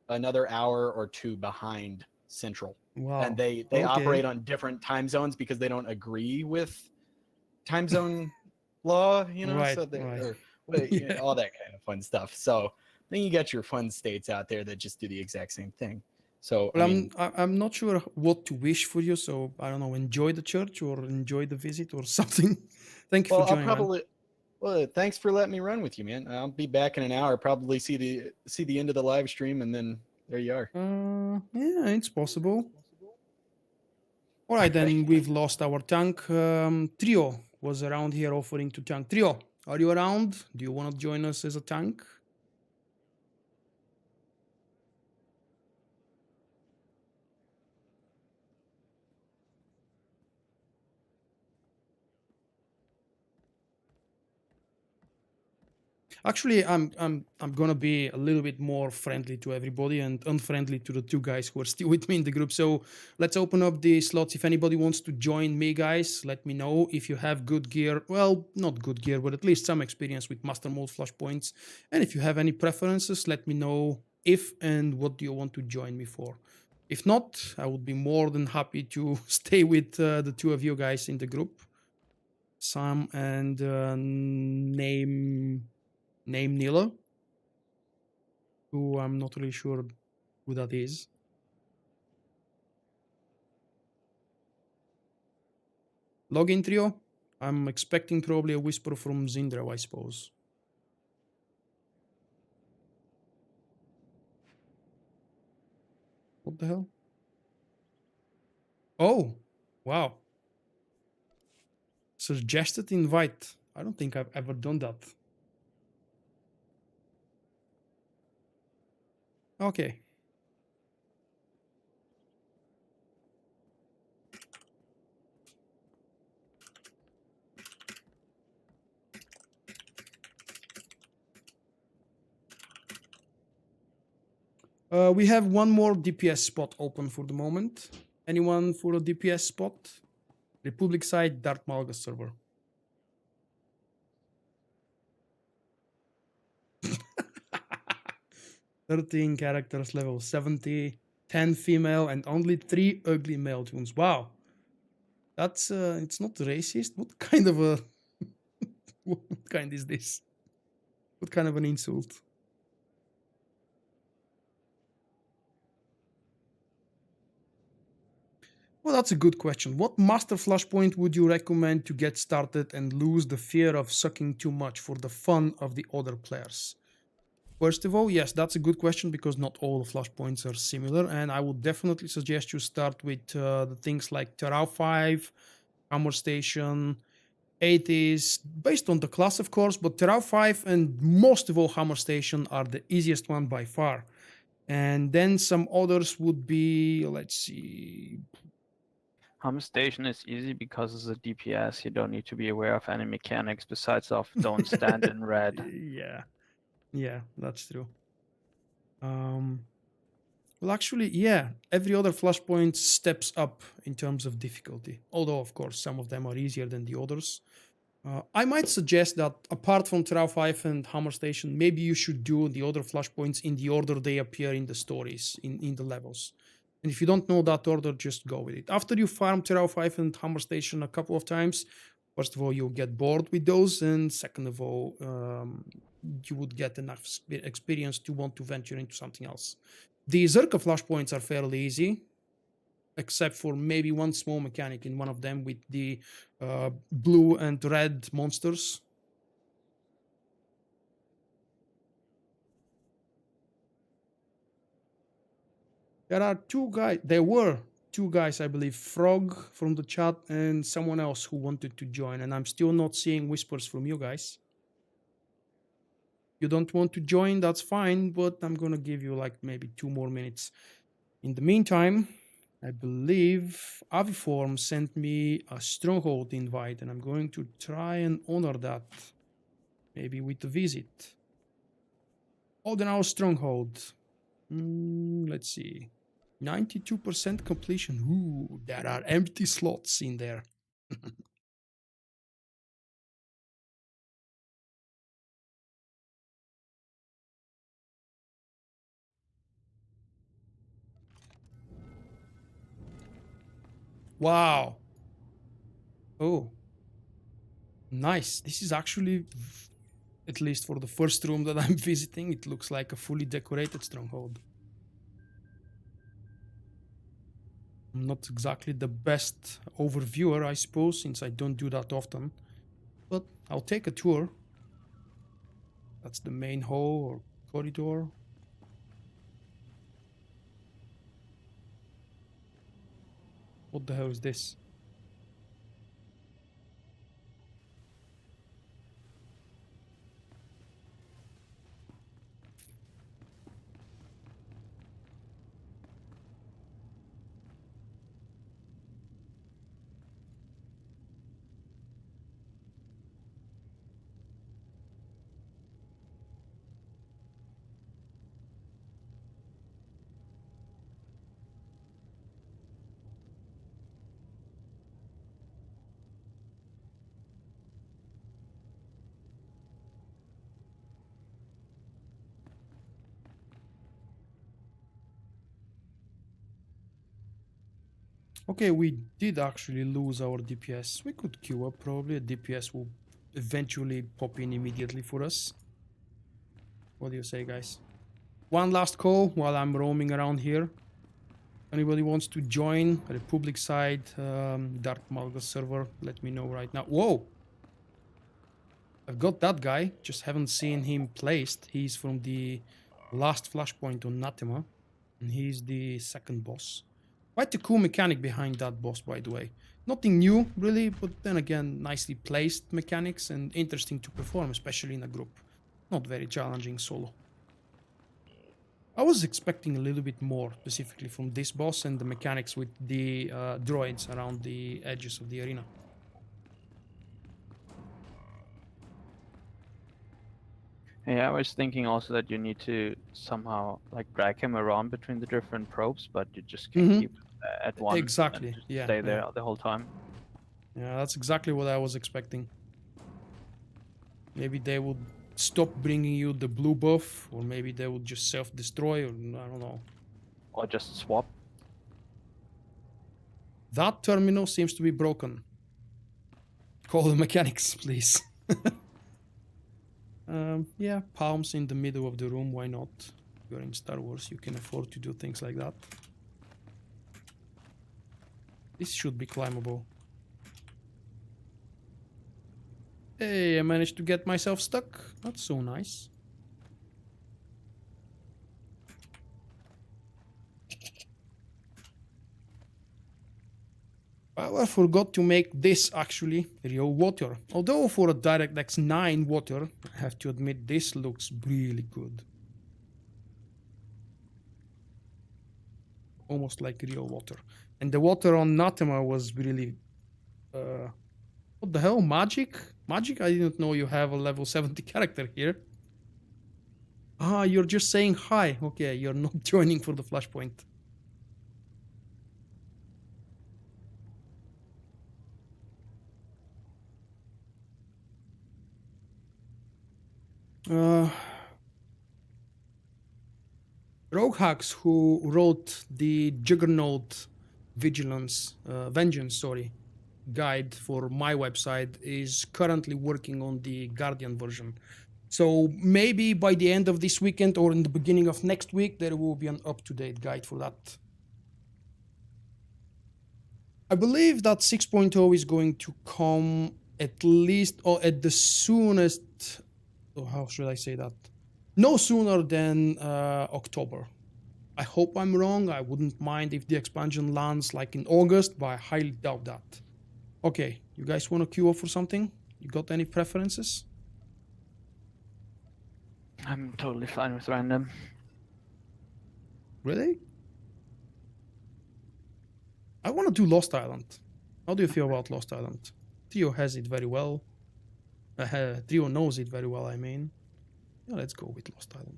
another hour or 2 behind Central, Wow. and they Okay. operate on different time zones because they don't agree with time zone law, you know. Right, So they right. or well, you know, Yeah. all that kind of fun stuff. So then you got your fun states out there that just do the exact same thing. So Well, I mean, I'm not sure what to wish for you, so I don't know. Enjoy the church or enjoy the visit or something. Thank you well, for I'll joining, man. probably. Well, thanks for letting me run with you, man. I'll be back in an hour. Probably see the end of the live stream, and then there you are. Yeah, it's possible. All right, then we've lost our tank. Trio was around here offering to tank. Trio, Are you around? Do you want to join us as a tank? Actually, I'm gonna be a little bit more friendly to everybody and unfriendly to the two guys who are still with me in the group. So let's open up the slots. If anybody wants to join me, guys, let me know. If you have good gear, well, not good gear, but at least some experience with Master Mode Flashpoints, and if you have any preferences, let me know if and what do you want to join me for. If not, I would be more than happy to stay with the two of you guys in the group. Sam and name Nila, who I'm not really sure who that is. Login trio. I'm expecting probably a whisper from Zindra, I suppose. What the hell? Oh, wow. Suggested invite. I don't think I've ever done that. Okay. We have one more DPS spot open for the moment. Anyone for a DPS spot? Republic side, Darth Malgus server. 13 characters, level 70, 10 female, and only 3 ugly male tunes. Wow. That's, it's not racist. What kind of a... what kind is this? What kind of an insult? Well, that's a good question. What master flashpoint would you recommend to get started and lose the fear of sucking too much for the fun of the other players? First of all, yes, that's a good question because not all flashpoints are similar, and I would definitely suggest you start with the things like Terrau 5, Hammer Station, 80s, based on the class, of course, but Terrau 5 and most of all Hammer Station are the easiest one by far. And then some others would be, let's see. Home station is easy because it's a DPS. You don't need to be aware of any mechanics besides of don't stand in red. Yeah, that's true. Well, actually, yeah, every other flashpoint steps up in terms of difficulty. Although, of course, some of them are easier than the others. I might suggest that apart from Terrau 5 and Hammer Station, maybe you should do the other flashpoints in the order they appear in the stories, in the levels. And if you don't know that order, just go with it. After you farm Terrau 5 and Hammer Station a couple of times, first of all, you'll get bored with those, and second of all, you would get enough experience to want to venture into something else. The Zerka flashpoints are fairly easy, except for maybe one small mechanic in one of them with the blue and red monsters. There were two guys, I believe, Frog from the chat and someone else who wanted to join, and I'm still not seeing whispers from you guys. You don't want to join, that's fine, but I'm gonna give you like maybe 2 more minutes. In the meantime, I believe Aviform sent me a Stronghold invite, and I'm going to try and honor that, maybe with a visit. Odenau Stronghold. Let's see. 92% completion. Ooh, there are empty slots in there. Wow. Oh, nice. This is actually, at least for the first room that I'm visiting, it looks like a fully decorated stronghold. I'm not exactly the best overviewer, I suppose, since I don't do that often. But I'll take a tour. That's the main hall or corridor. What the hell is this? Okay, we did actually lose our DPS. We could queue up probably. A DPS will eventually pop in immediately for us. What do you say, guys? One last call while I'm roaming around here. Anybody wants to join Republic side Darth Malgus server? Let me know right now. Whoa! I've got that guy. Just haven't seen him placed. He's from the last Flashpoint on Nathema. And he's the second boss. Quite a cool mechanic behind that boss, by the way. Nothing new, really, but then again, nicely placed mechanics and interesting to perform, especially in a group. Not very challenging solo. I was expecting a little bit more, specifically from this boss and the mechanics with the droids around the edges of the arena. Yeah, I was thinking also that you need to somehow like drag him around between the different probes, but you just can't keep at one. Exactly, And just yeah, stay there yeah. the whole time. Yeah, that's exactly what I was expecting. Maybe they would stop bringing you the blue buff, or maybe they would just self-destroy, or I don't know. Or just swap. That terminal seems to be broken. Call the mechanics, please. Yeah, palms in the middle of the room, why not? You're in Star Wars, you can afford to do things like that. This should be climbable. Hey, I managed to get myself stuck. That's so nice. Well, I forgot to make this actually real water. Although for a DirectX 9 water, I have to admit this looks really good. Almost like real water. And the water on Nathema was really... what the hell? Magic? Magic? I didn't know you have a level 70 character here. Ah, you're just saying hi. Okay, you're not joining for the Flashpoint. Roguehacks, who wrote the Juggernaut Vengeance, guide for my website, is currently working on the Guardian version. So maybe by the end of this weekend or in the beginning of next week, there will be an up-to-date guide for that. I believe that 6.0 is going to come at least, or at the soonest, oh, how should I say that? No sooner than October. I hope I'm wrong. I wouldn't mind if the expansion lands like in August, but I highly doubt that. Okay, you guys want to queue up for something? You got any preferences? I'm totally fine with random. Really? I want to do Lost Island. How do you feel about Lost Island? Trio has it very well. Trio knows it very well, I mean. Yeah, let's go with Lost Island.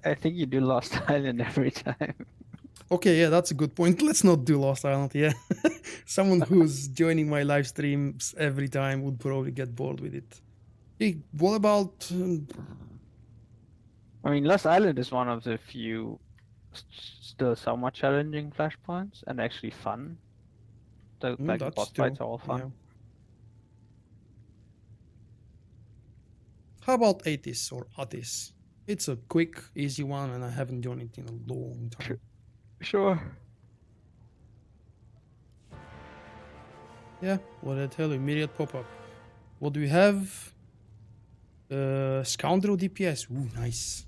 I think you do Lost Island every time. Okay, yeah, that's a good point. Let's not do Lost Island, yeah. Someone who's joining my live streams every time would probably get bored with it. Hey, what about... I mean, Lost Island is one of the few still somewhat challenging flashpoints and actually fun. The boss fights are all fun. Yeah. How about Atis or Atis? It's a quick, easy one, and I haven't done it in a long time. Sure. Yeah, what did I tell you? Immediate pop-up. What do we have? Scoundrel DPS. Ooh, nice.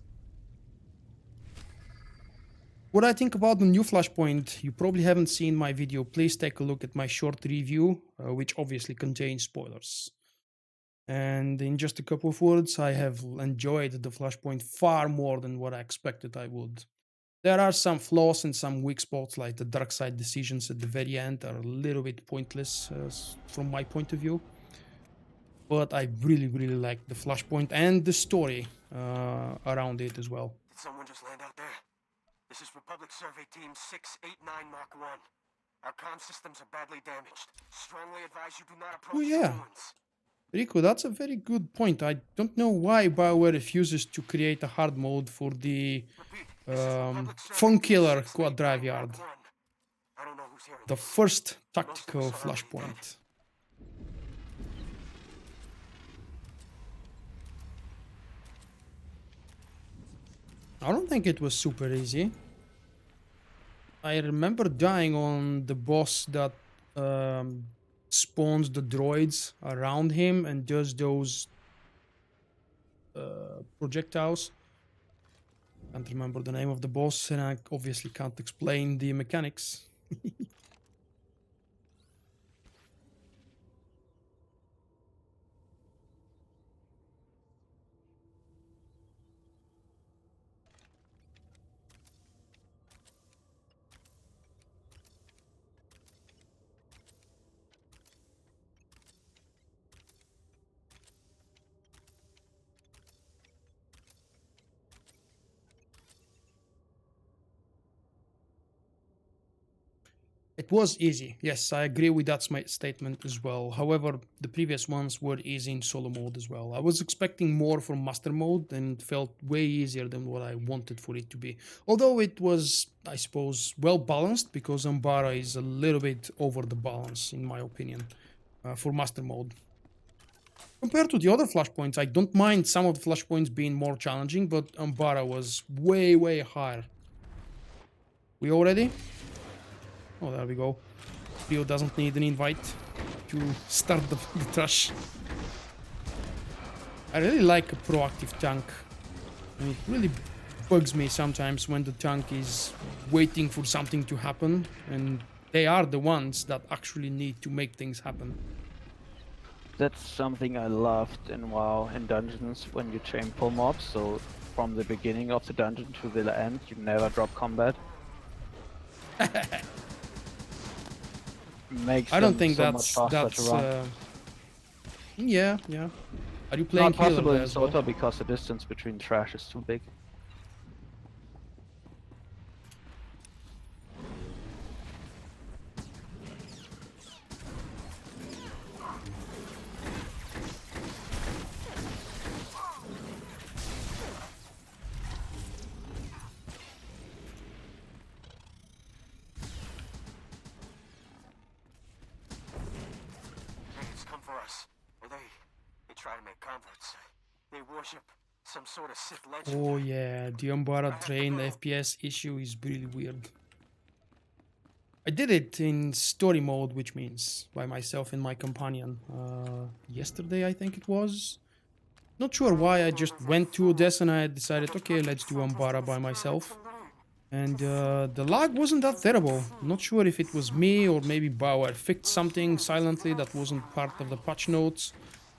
What I think about the new Flashpoint, you probably haven't seen my video. Please take a look at my short review, which obviously contains spoilers. And in just a couple of words, I have enjoyed the Flashpoint far more than what I expected I would. There are some flaws and some weak spots, like the dark side decisions at the very end are a little bit pointless from my point of view. But I really, really like the Flashpoint and the story around it as well. Did someone just land out there? This is Republic Survey Team 689 Mark 1. Our comm systems are badly damaged. Strongly advise you do not approach Oh, yeah. ruins. Rico, that's a very good point. I don't know why BioWare refuses to create a hard mode for the Repeat, Phone Killer Quad Drive Yard. I don't know who's hearing The this. first tactical flashpoint. I don't think it was super easy. I remember dying on the boss that spawns the droids around him and does those projectiles. Can't remember the name of the boss, and I obviously can't explain the mechanics. It was easy. Yes, I agree with that statement as well. However, the previous ones were easy in solo mode as well. I was expecting more from master mode and it felt way easier than what I wanted for it to be. Although it was, I suppose, well balanced because Umbara is a little bit over the balance, in my opinion, for master mode. Compared to the other flashpoints, I don't mind some of the flashpoints being more challenging, but Umbara was way, way higher. We all ready? Oh, there we go. Leo doesn't need an invite to start the trash. I really like a proactive tank. And it really bugs me sometimes when the tank is waiting for something to happen, and they are the ones that actually need to make things happen. That's something I loved in WoW in dungeons when you chain pull mobs. So from the beginning of the dungeon to the end, you never drop combat. Makes I don't them think so that's much faster to run. yeah. Are you playing Not possible healer in as well? SWTOR because the distance between trash is too big. Hey, it's come for us. They try to make converts. They worship some sort of Sith legend. Oh yeah, the Umbara train FPS issue is really weird. I did it in story mode, which means by myself and my companion. Yesterday, I think it was. Not sure why, I just went to Odessa and I decided, okay, let's do Umbara by myself. And the lag wasn't that terrible. Not sure if it was me or maybe Bauer fixed something silently that wasn't part of the patch notes.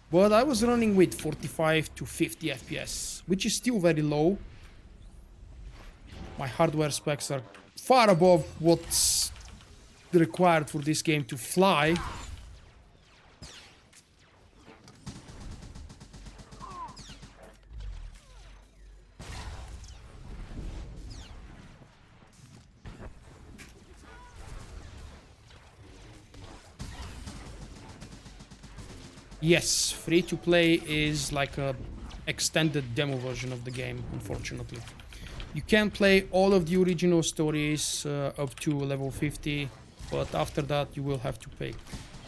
But I was running with 45 to 50 FPS, which is still very low. My hardware specs are far above what's required for this game to fly. Yes, free to play is like a extended demo version of the game, unfortunately. You can play all of the original stories up to level 50, but after that you will have to pay.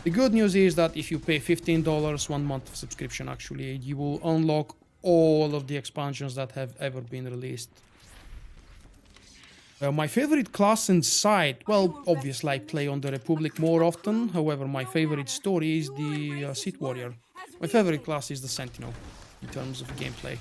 The good news is that if you pay $15, 1 month of subscription actually, you will unlock all of the expansions that have ever been released. My favorite class and side, well, obviously I play on the Republic more often, however my favorite story is the Sith Warrior. My favorite class is the Sentinel, in terms of gameplay.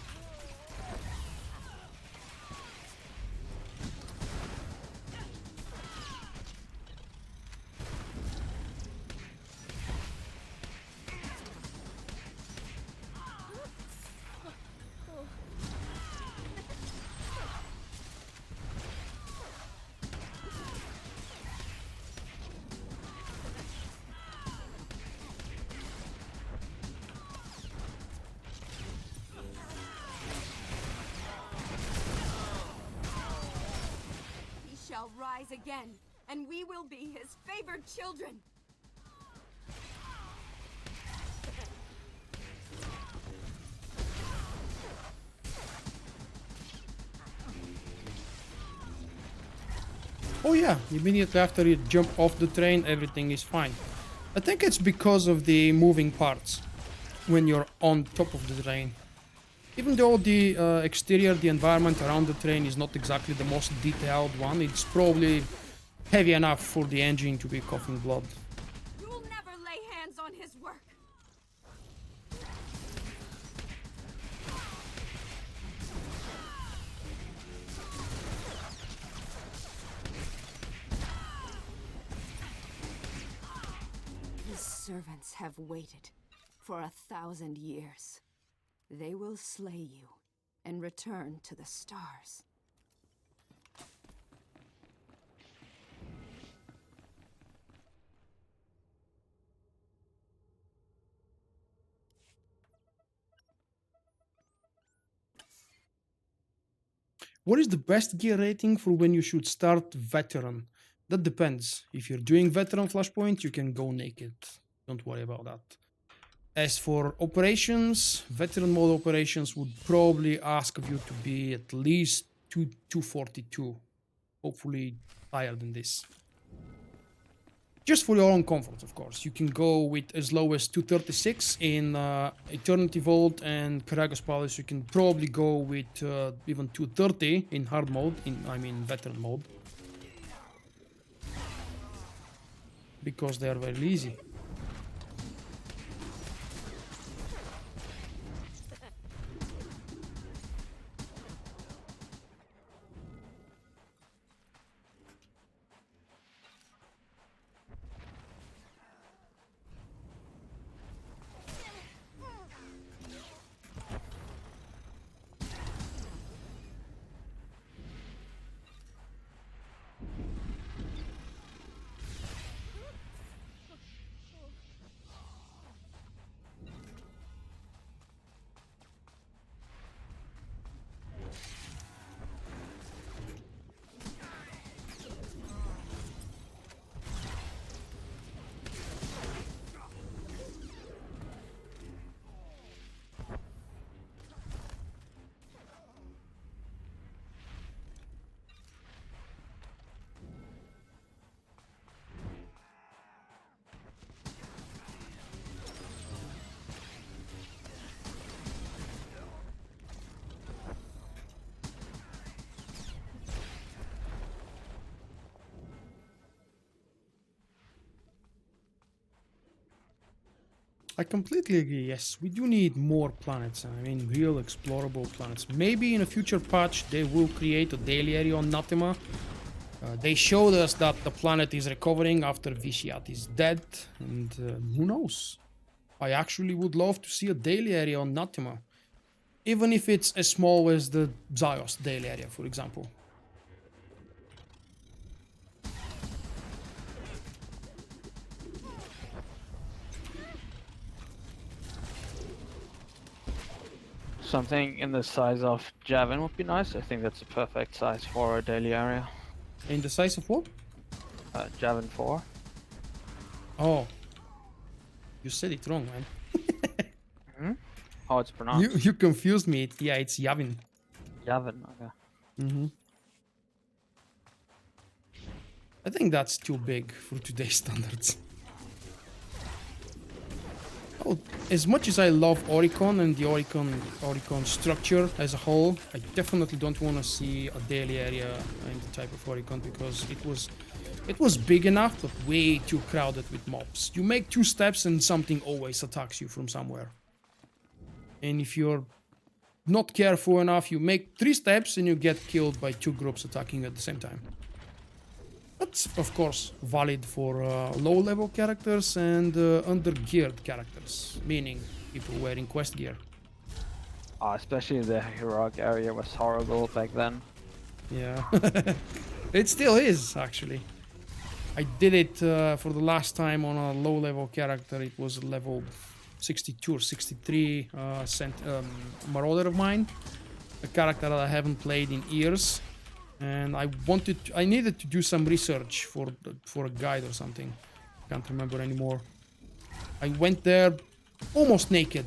Shall rise again, and we will be his favored children. Oh yeah, immediately after you jump off the train, everything is fine. I think it's because of the moving parts when you're on top of the train. Even though the exterior, the environment around the train is not exactly the most detailed one, it's probably heavy enough for the engine to be coughing blood. You will never lay hands on his work. His servants have waited for 1,000 years. They will slay you and return to the stars. What is the best gear rating for when you should start veteran? That depends. If you're doing veteran Flashpoint, you can go naked. Don't worry about that. As for operations, veteran mode operations would probably ask of you to be at least 242. Hopefully higher than this. Just for your own comfort, of course. You can go with as low as 236 in Eternity Vault and Karagas Palace. You can probably go with even 230 in hard mode, veteran mode. Because they are very easy. I completely agree, yes. We do need more planets. I mean, real explorable planets. Maybe in a future patch they will create a daily area on Nathema. They showed us that the planet is recovering after Vishiat is dead. And who knows? I actually would love to see a daily area on Nathema. Even if it's as small as the Zyos daily area, for example. Something in the size of Javin would be nice. I think that's a perfect size for a daily area. In the size of what? Javin 4. Oh. You said it wrong, man. Hmm? How it's pronounced? You confused me. Yeah, it's Yavin. Javin, okay. Mm-hmm. I think that's too big for today's standards. Oh, as much as I love Oricon and the Oricon structure as a whole, I definitely don't want to see a daily area in the type of Oricon because it was big enough but way too crowded with mobs. You make 2 steps and something always attacks you from somewhere. And if you're not careful enough, you make 3 steps and you get killed by 2 groups attacking at the same time. That's, of course, valid for low-level characters and under-geared characters, meaning people wearing quest gear. Especially the heroic area was horrible back then. Yeah, it still is, actually. I did it for the last time on a low-level character. It was level 62 or 63 Marauder of mine, a character that I haven't played in years. And I needed to do some research for a guide or something. Can't remember anymore. I went there almost naked,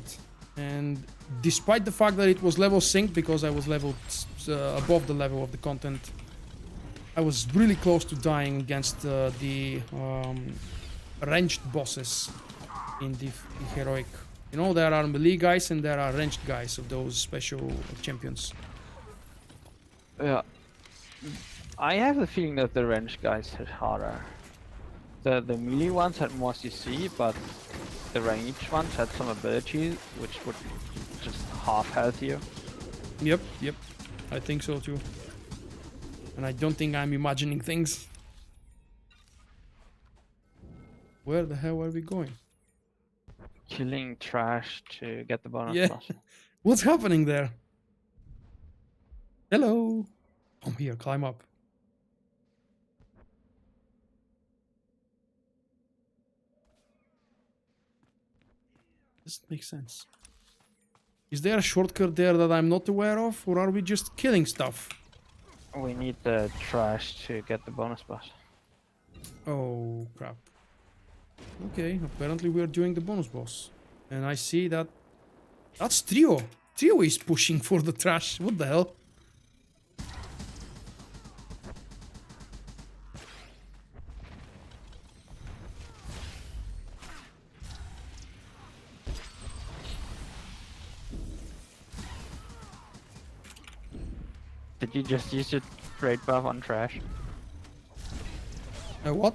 and despite the fact that it was level synced because I was leveled above the level of the content, I was really close to dying against the ranged bosses in the heroic. You know, there are melee guys and there are ranged guys of those special champions. Yeah. I have the feeling that the range guys hit harder. The melee ones had more CC, but the ranged ones had some ability which would just half health you. Yep, yep. I think so too. And I don't think I'm imagining things. Where the hell are we going? Killing trash to get the bonus Yeah. plus. What's happening there? Hello. Come here, climb up. Doesn't make sense. Is there a shortcut there that I'm not aware of, or are we just killing stuff? We need the trash to get the bonus boss. Oh, crap. Okay, apparently we're doing the bonus boss. And I see that... That's Trio. Trio is pushing for the trash. What the hell? Did you just use your trade buff on trash? What?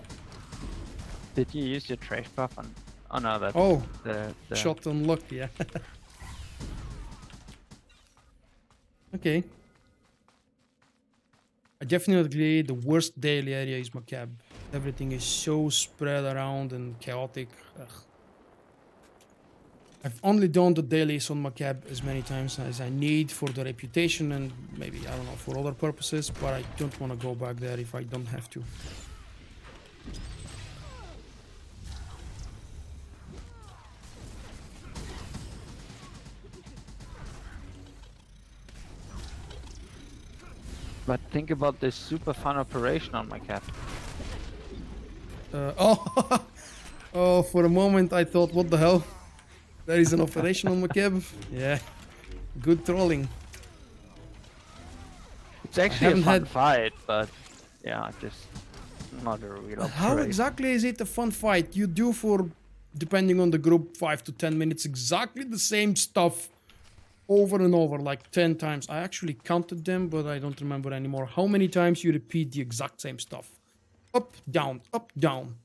Did you use your trash buff on... Oh no, that's Oh, the... shot on luck, yeah. Okay. Definitely the worst daily area is Macab. Everything is so spread around and chaotic. Ugh. I've only done the dailies on Macab as many times as I need for the reputation and maybe, I don't know, for other purposes, but I don't want to go back there if I don't have to. But think about this super fun operation on my cap. Oh, oh! For a moment I thought, what the hell? There is an operation on Macab. Yeah, good trolling. It's actually a haven't fun had- fight, but yeah, just not a real How operation. exactly is it a fun fight? You do for, depending on the group, 5 to 10 minutes exactly the same stuff over and over, like 10 times. I actually counted them, but I don't remember anymore. How many times you repeat the exact same stuff? Up, down, up, down.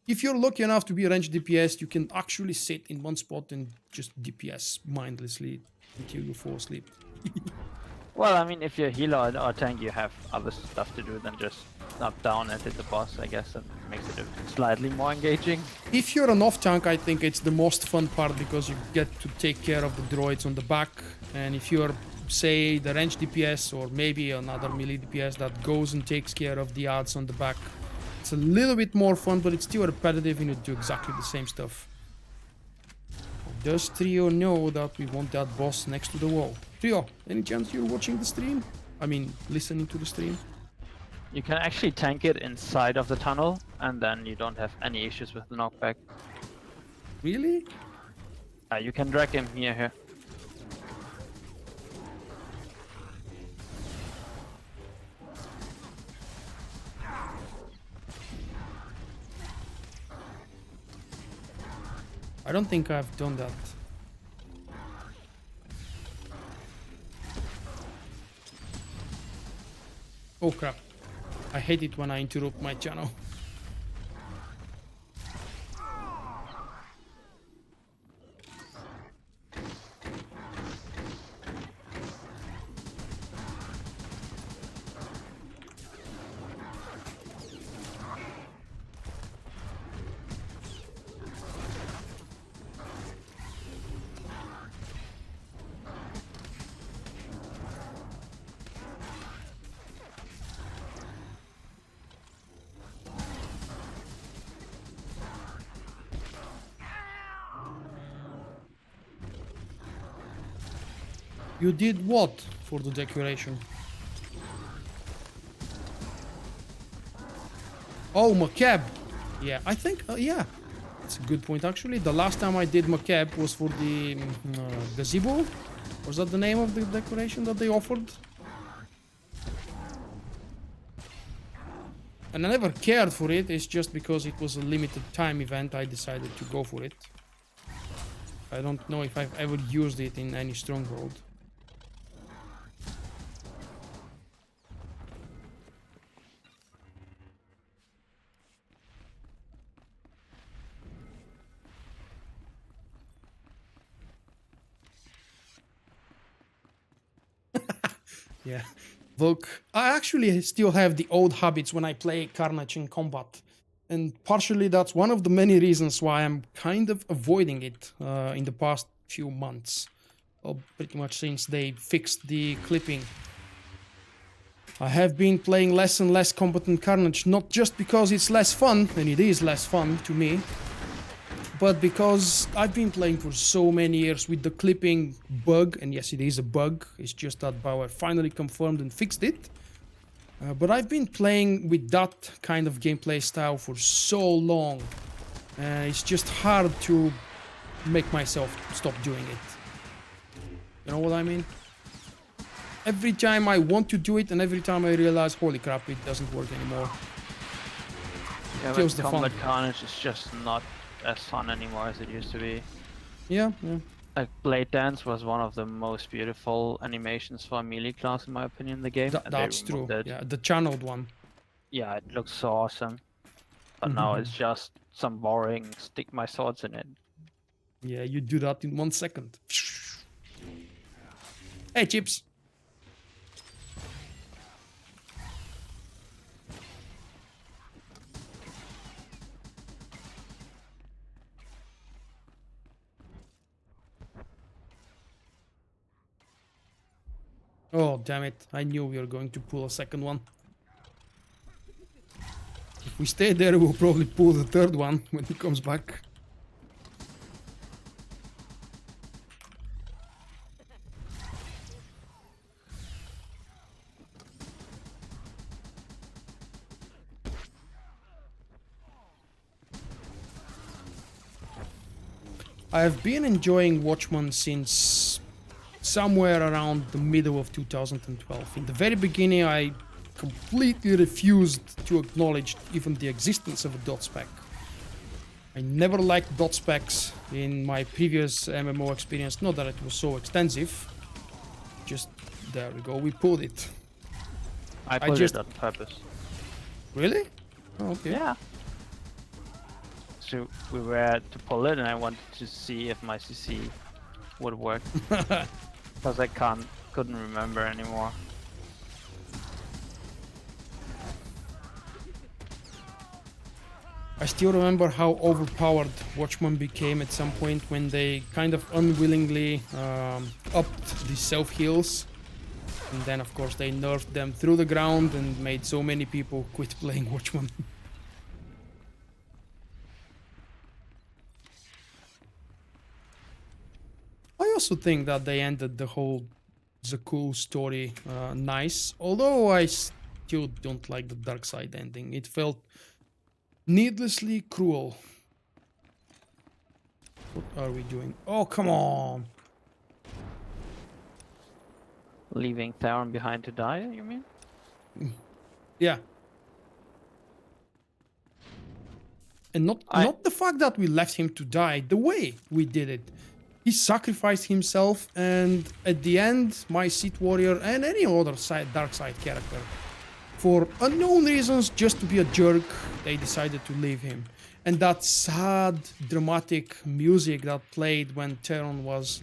If you're lucky enough to be a ranged DPS, you can actually sit in one spot and just DPS mindlessly until you fall asleep. Well, I mean, if you're a healer or tank, you have other stuff to do than just knock down and hit the boss. I guess that makes it slightly more engaging. If you're an off tank, I think it's the most fun part because you get to take care of the droids on the back. And if you're, say, the ranged DPS or maybe another melee DPS that goes and takes care of the odds on the back, it's a little bit more fun, but it's still repetitive and you do exactly the same stuff. Does Trio know that we want that boss next to the wall? Trio, any chance you're watching the stream? I mean, listening to the stream? You can actually tank it inside of the tunnel, and then you don't have any issues with the knockback. Really? You can drag him here. I don't think I've done that. Oh crap. I hate it when I interrupt my channel. You did what for the decoration? Oh, Macab. Yeah, I think, yeah. That's a good point, actually. The last time I did Macab was for the gazebo. Was that the name of the decoration that they offered? And I never cared for it. It's just because it was a limited time event, I decided to go for it. I don't know if I've ever used it in any stronghold. Yeah. Vulkk. I actually still have the old habits when I play Carnage in combat. And partially that's one of the many reasons why I'm kind of avoiding it in the past few months. Well, pretty much since they fixed the clipping. I have been playing less and less combatant Carnage, not just because it's less fun, and it is less fun to me, but because I've been playing for so many years with the clipping bug, and yes, it is a bug, it's just that Bauer finally confirmed and fixed it. But I've been playing with that kind of gameplay style for so long, it's just hard to make myself stop doing it. You know what I mean? Every time I want to do it, and every time I realize, holy crap, it doesn't work anymore. Yeah, Kills but the Combat fun. Carnage is just not as fun anymore as it used to be. Yeah, yeah. Like Blade Dance was one of the most beautiful animations for a melee class in my opinion in the game. and they That's true. removed it. Yeah, the channeled one. Yeah, it looks so awesome. But now it's just some boring stick my swords in it. Yeah, you do that in 1 second. Hey, Chips. Oh, damn it. I knew we were going to pull a second one. If we stay there, we'll probably pull the third one when he comes back. I have been enjoying Watchmen since somewhere around the middle of 2012. In the very beginning, I completely refused to acknowledge even the existence of a dot spec. I never liked dot specs in my previous MMO experience, not that it was so extensive. Just, there we go, we pulled it. I put just- it on purpose. Really? Oh, okay. Yeah. So we were to pull it and I wanted to see if my CC would work. Because I couldn't remember anymore. I still remember how overpowered Watchmen became at some point when they kind of unwillingly upped the self-heals. And then of course they nerfed them through the ground and made so many people quit playing Watchmen. I also think that they ended the whole Zakul story nice, although I still don't like the dark side ending. It felt needlessly cruel. What are we doing? Oh, come on! Leaving Theron behind to die, you mean? Yeah. And not the fact that we left him to die, the way we did it. He sacrificed himself, and at the end, my Sith warrior and any other dark side character, for unknown reasons, just to be a jerk, they decided to leave him. And that sad, dramatic music that played when Theron was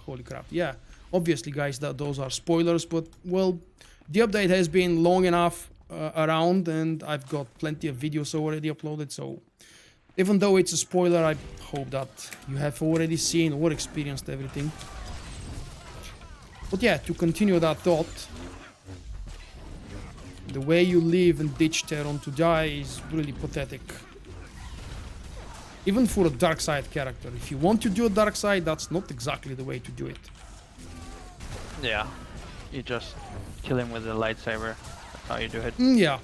holy crap. Yeah, obviously, guys, that those are spoilers, but, well, the update has been long enough around, and I've got plenty of videos already uploaded, so even though it's a spoiler, I hope that you have already seen or experienced everything. But yeah, to continue that thought, the way you leave and ditch Theron to die is really pathetic. Even for a dark side character. If you want to do a dark side, that's not exactly the way to do it. Yeah. You just kill him with a lightsaber. That's how you do it. Yeah.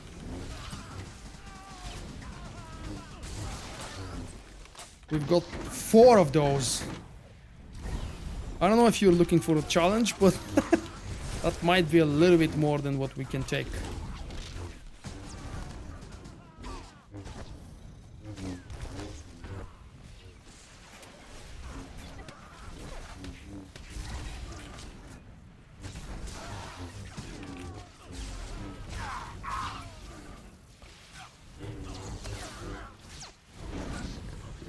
We've got 4 of those. I don't know if you're looking for a challenge, but that might be a little bit more than what we can take.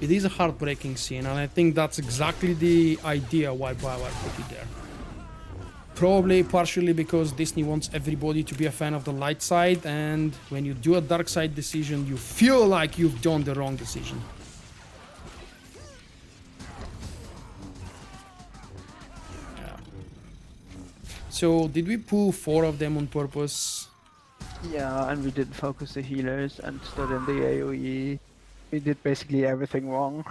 It is a heartbreaking scene, and I think that's exactly the idea why BioWare put it there. Probably partially because Disney wants everybody to be a fan of the light side, and when you do a dark side decision, you feel like you've done the wrong decision. Yeah. So, did we pull 4 of them on purpose? Yeah, and we didn't focus the healers and stood in the AoE. We did basically everything wrong.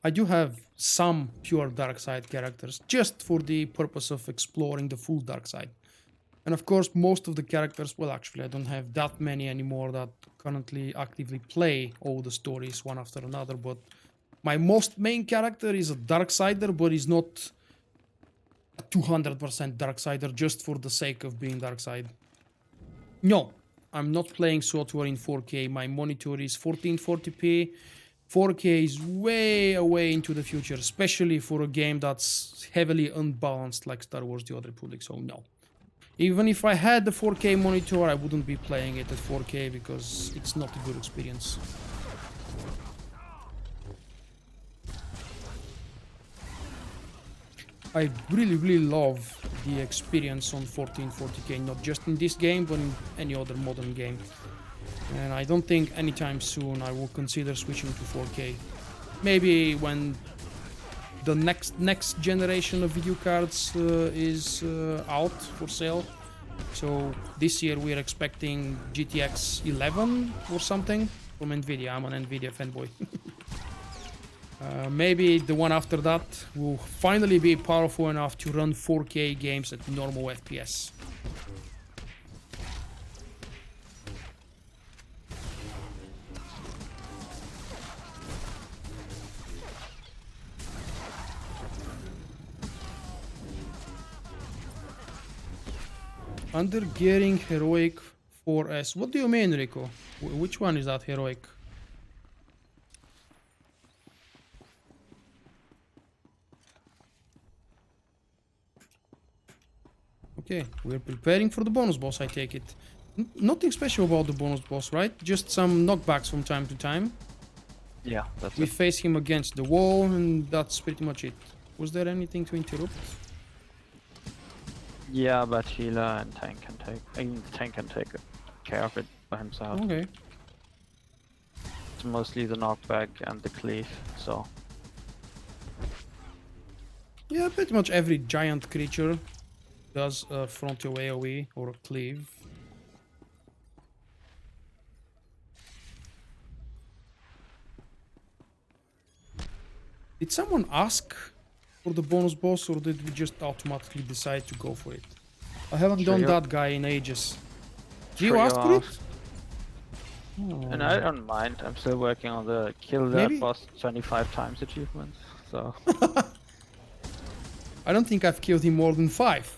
I do have some pure dark side characters just for the purpose of exploring the full dark side. And of course, most of the characters, well, actually, I don't have that many anymore that currently actively play all the stories one after another, but my most main character is a Darksider, but he's not a 200% Darksider just for the sake of being Darkside. No, I'm not playing SWTOR in 4K. My monitor is 1440p. 4K is way away into the future, especially for a game that's heavily unbalanced like Star Wars The Old Republic, so no. Even if I had the 4K monitor, I wouldn't be playing it at 4K because it's not a good experience. I really love the experience on 1440k, not just in this game, but in any other modern game. And I don't think anytime soon I will consider switching to 4K. Maybe when the next generation of video cards is out for sale. So this year we're expecting GTX 11 or something from Nvidia. I'm an Nvidia fanboy. Maybe the one after that will finally be powerful enough to run 4K games at normal FPS. Under gearing heroic 4S. What do you mean, Rico? Which one is that heroic? Okay, we're preparing for the bonus boss, I take it. Nothing special about the bonus boss, right? Just some knockbacks from time to time. Yeah, that's We it. face him against the wall, and that's pretty much it. Was there anything to interrupt? Yeah, but healer and tank can take. I mean, the tank can take care of it by himself. Okay. It's mostly the knockback and the cleave, so. Yeah, pretty much every giant creature does a frontal AoE or a cleave. Did someone ask for the bonus boss, or did we just automatically decide to go for it? I haven't done that guy in ages. Do you ask for it? And I don't mind. I'm still working on the kill that boss 25 times achievements, so. I don't think I've killed him more than 5.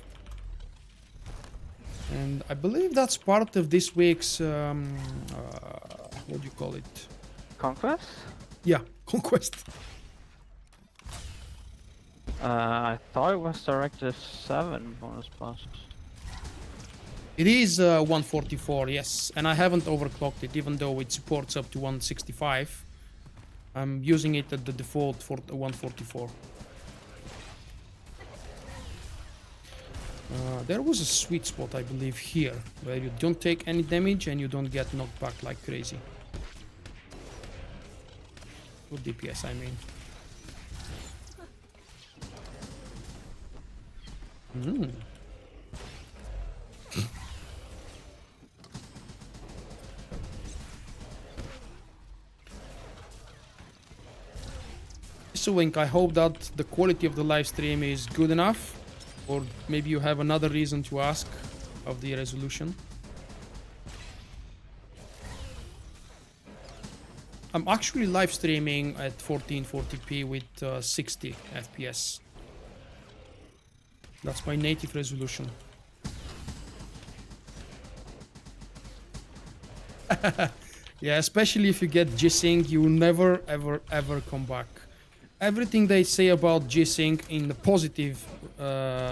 And I believe that's part of this week's, what do you call it? Conquest? Yeah, Conquest. I thought it was Directive 7 bonus boss. It is 144, yes, and I haven't overclocked it, even though it supports up to 165. I'm using it at the default for 144. There was a sweet spot, I believe, here, where you don't take any damage and you don't get knocked back like crazy. With DPS, I mean. So, Wink, I hope that the quality of the live stream is good enough, or maybe you have another reason to ask of the resolution. I'm actually live streaming at 1440p with 60 FPS. That's my native resolution. Yeah, especially if you get G-Sync, you never, ever, ever come back. Everything they say about G-Sync in the positive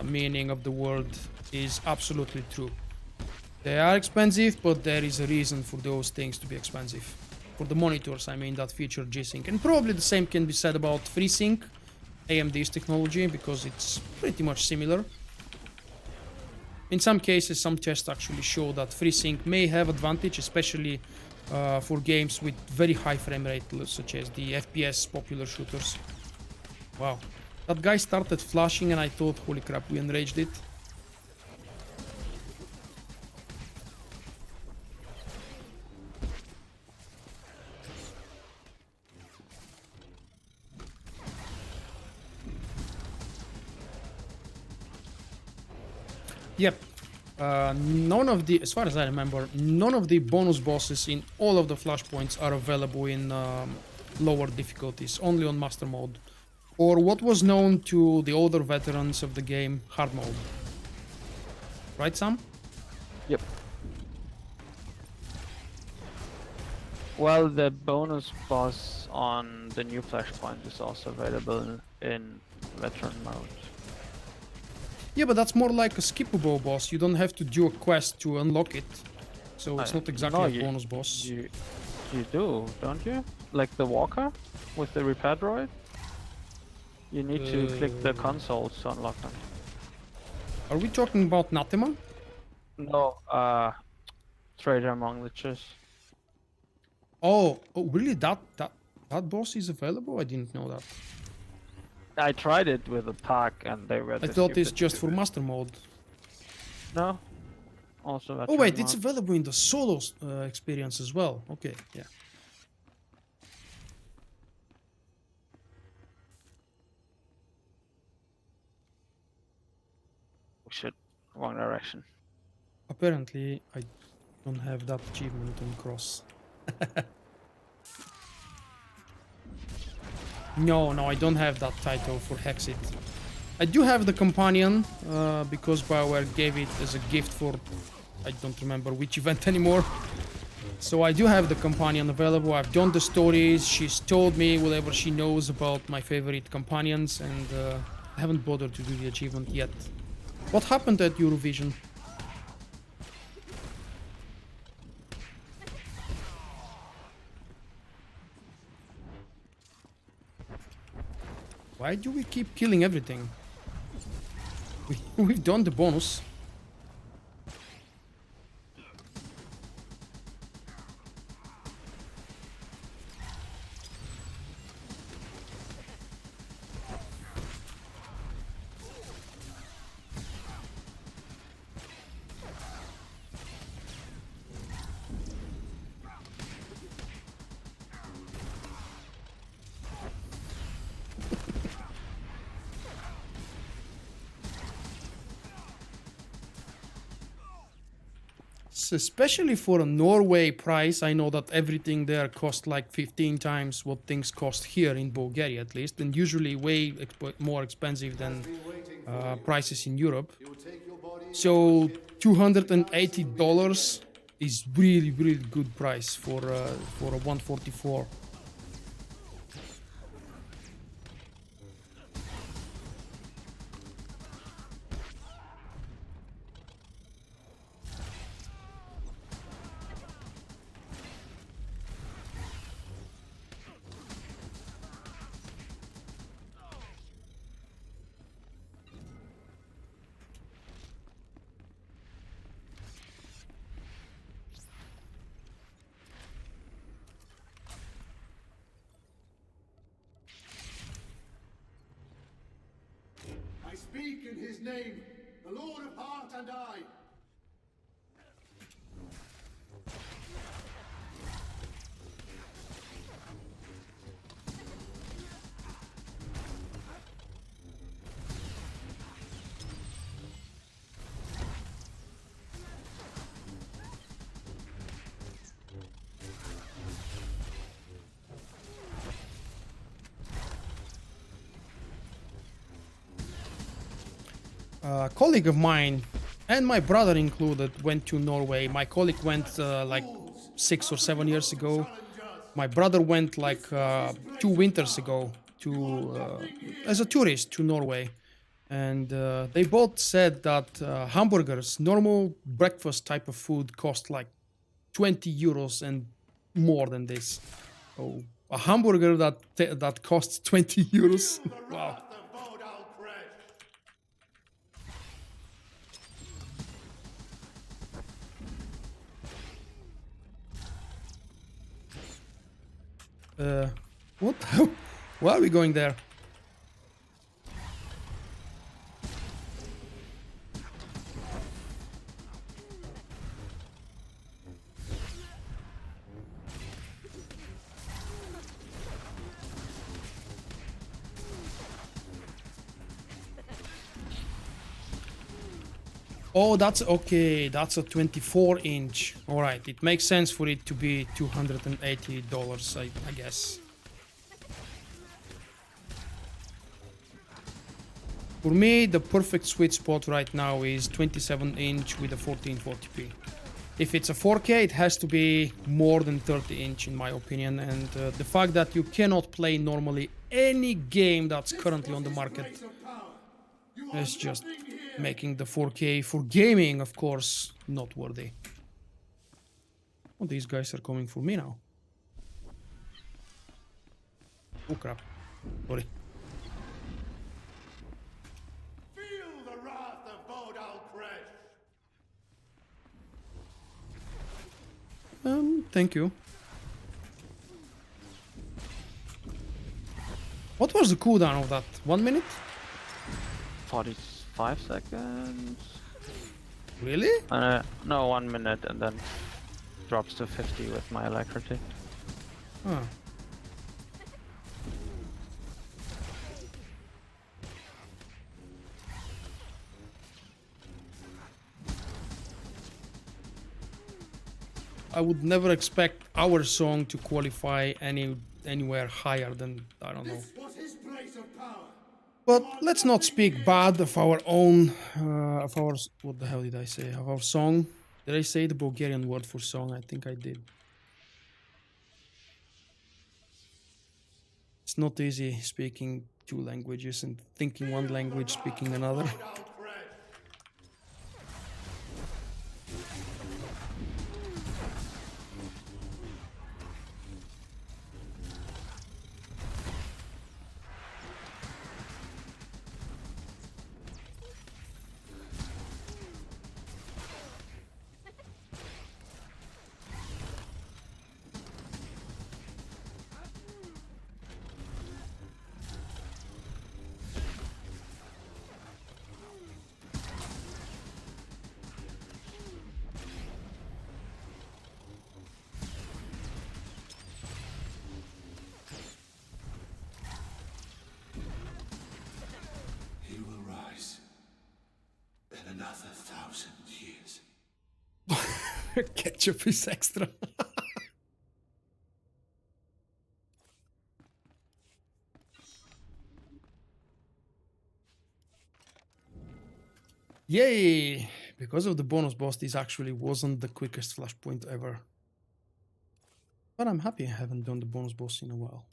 meaning of the word is absolutely true. They are expensive, but there is a reason for those things to be expensive. For the monitors, I mean, that feature G-Sync. And probably the same can be said about FreeSync, AMD's technology, because it's pretty much similar. In some cases, some tests actually show that FreeSync may have advantage, especially for games with very high frame rate, such as the FPS popular shooters. Wow. That guy started flashing and I thought, holy crap, we enraged it. Yep. None of the, as far as I remember, none of the bonus bosses in all of the flashpoints are available in lower difficulties, only on master mode, or what was known to the older veterans of the game, hard mode. Right, Sam? Yep. Well, the bonus boss on the new flashpoint is also available in veteran mode. Yeah, but that's more like a skippable boss. You don't have to do a quest to unlock it. So it's not exactly a bonus boss. You do, don't you? Like the walker with the repair droid? You need to click the consoles to unlock them. Are we talking about Nathema? No, Trader among Liches. Oh, really? That boss is available? I didn't know that. I tried it with a pack and they were. I thought it's just for master mode. No. Also. Oh wait, it's available in the solo experience as well. Okay, yeah. Shit, wrong direction. Apparently, I don't have that achievement on Cross. No, I don't have that title for Hexit. I do have the companion, because BioWare gave it as a gift for, I don't remember which event anymore. So I do have the companion available. I've done the stories. She's told me whatever she knows about my favorite companions, and I haven't bothered to do the achievement yet. What happened at Eurovision? Why do we keep killing everything? We've done the bonus. Especially for a Norway price, I know that everything there costs like 15 times what things cost here in Bulgaria, at least, and usually way more expensive than prices in Europe. So $280 is really good price for a 144. I speak in his name, the Lord of Heart and I. A colleague of mine, and my brother included, went to Norway. My colleague went like 6 or 7 years ago. My brother went like 2 winters ago to as a tourist to Norway, and they both said that hamburgers, normal breakfast type of food, cost like 20 euros and more than this. Oh, a hamburger that costs 20 euros. Wow. What? Why are we going there? Oh, that's okay. That's a 24-inch. All right, it makes sense for it to be $280, I guess. For me, the perfect sweet spot right now is 27-inch with a 1440p. If it's a 4K, it has to be more than 30-inch in my opinion, and the fact that you cannot play normally any game that's currently on the market is just making the 4K for gaming, of course, not worthy. Oh, these guys are coming for me now. Oh crap. Sorry. Feel the wrath of Vodal Crash. Thank you. What was the cooldown of that? 1 minute? 45 seconds. Really? No, 1 minute and then drops to 50 with my electricity. Huh. I would never expect our song to qualify anywhere higher than, I don't know. This was his place of power. But let's not speak bad of our own, what the hell did I say? Of our song. Did I say the Bulgarian word for song? I think I did. It's not easy speaking 2 languages and thinking one language, speaking another. He will rise in another 1,000 years. Ketchup is extra. Yay! Because of the bonus boss, this actually wasn't the quickest flashpoint ever. But I'm happy I haven't done the bonus boss in a while.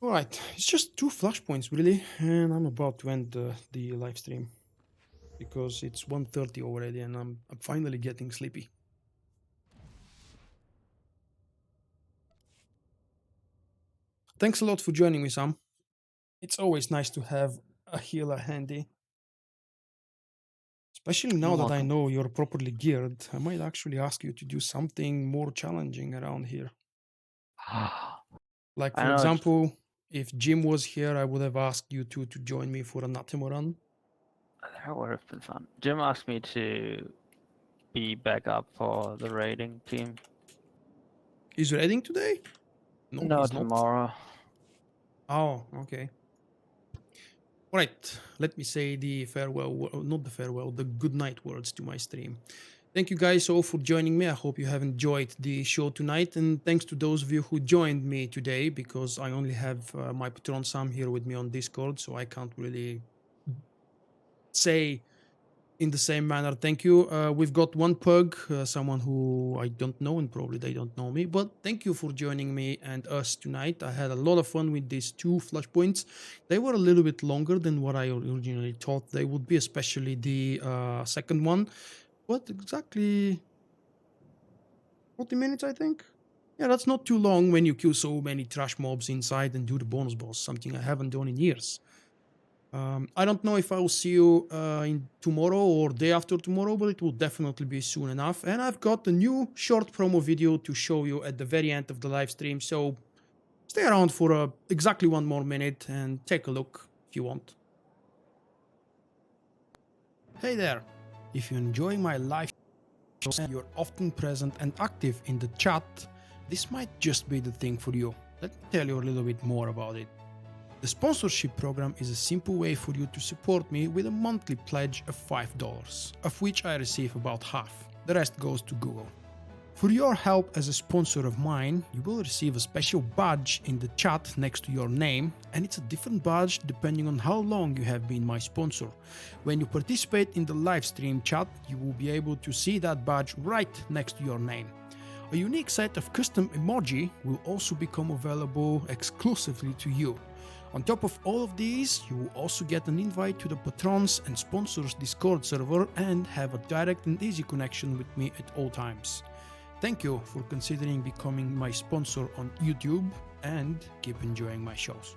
Alright, it's just 2 flashpoints really, and I'm about to end the live stream. Because it's 1:30 already and I'm finally getting sleepy. Thanks a lot for joining me, Sam. It's always nice to have a healer handy. Especially now that I know you're properly geared, I might actually ask you to do something more challenging around here. Like, for example, if Jim was here, I would have asked you two to join me for a Nathema run. That would have been fun. Jim asked me to be backup for the raiding team. Is raiding today? No, he's tomorrow. Oh, okay. Alright, let me say the farewell, not the farewell, the good night words to my stream. Thank you guys all for joining me. I hope you have enjoyed the show tonight, and thanks to those of you who joined me today, because I only have my patron Sam here with me on Discord, so I can't really say in the same manner, thank you. We've got one pug, someone who I don't know, and probably they don't know me, but thank you for joining me and us tonight. I had a lot of fun with these 2 flashpoints. They were a little bit longer than what I originally thought they would be, especially the second one. What exactly? 40 minutes, I think? Yeah, that's not too long when you kill so many trash mobs inside and do the bonus boss, something I haven't done in years. I don't know if I will see you in tomorrow or day after tomorrow, but it will definitely be soon enough. And I've got a new short promo video to show you at the very end of the live stream, so stay around for exactly 1 more minute and take a look if you want. Hey there! If you're enjoying my live shows and you're often present and active in the chat, this might just be the thing for you. Let me tell you a little bit more about it. The sponsorship program is a simple way for you to support me with a monthly pledge of $5, of which I receive about half. The rest goes to Google. For your help as a sponsor of mine, you will receive a special badge in the chat next to your name, and it's a different badge depending on how long you have been my sponsor. When you participate in the live stream chat, you will be able to see that badge right next to your name. A unique set of custom emoji will also become available exclusively to you. On top of all of these, you will also get an invite to the patrons and sponsors Discord server and have a direct and easy connection with me at all times. Thank you for considering becoming my sponsor on YouTube, and keep enjoying my shows.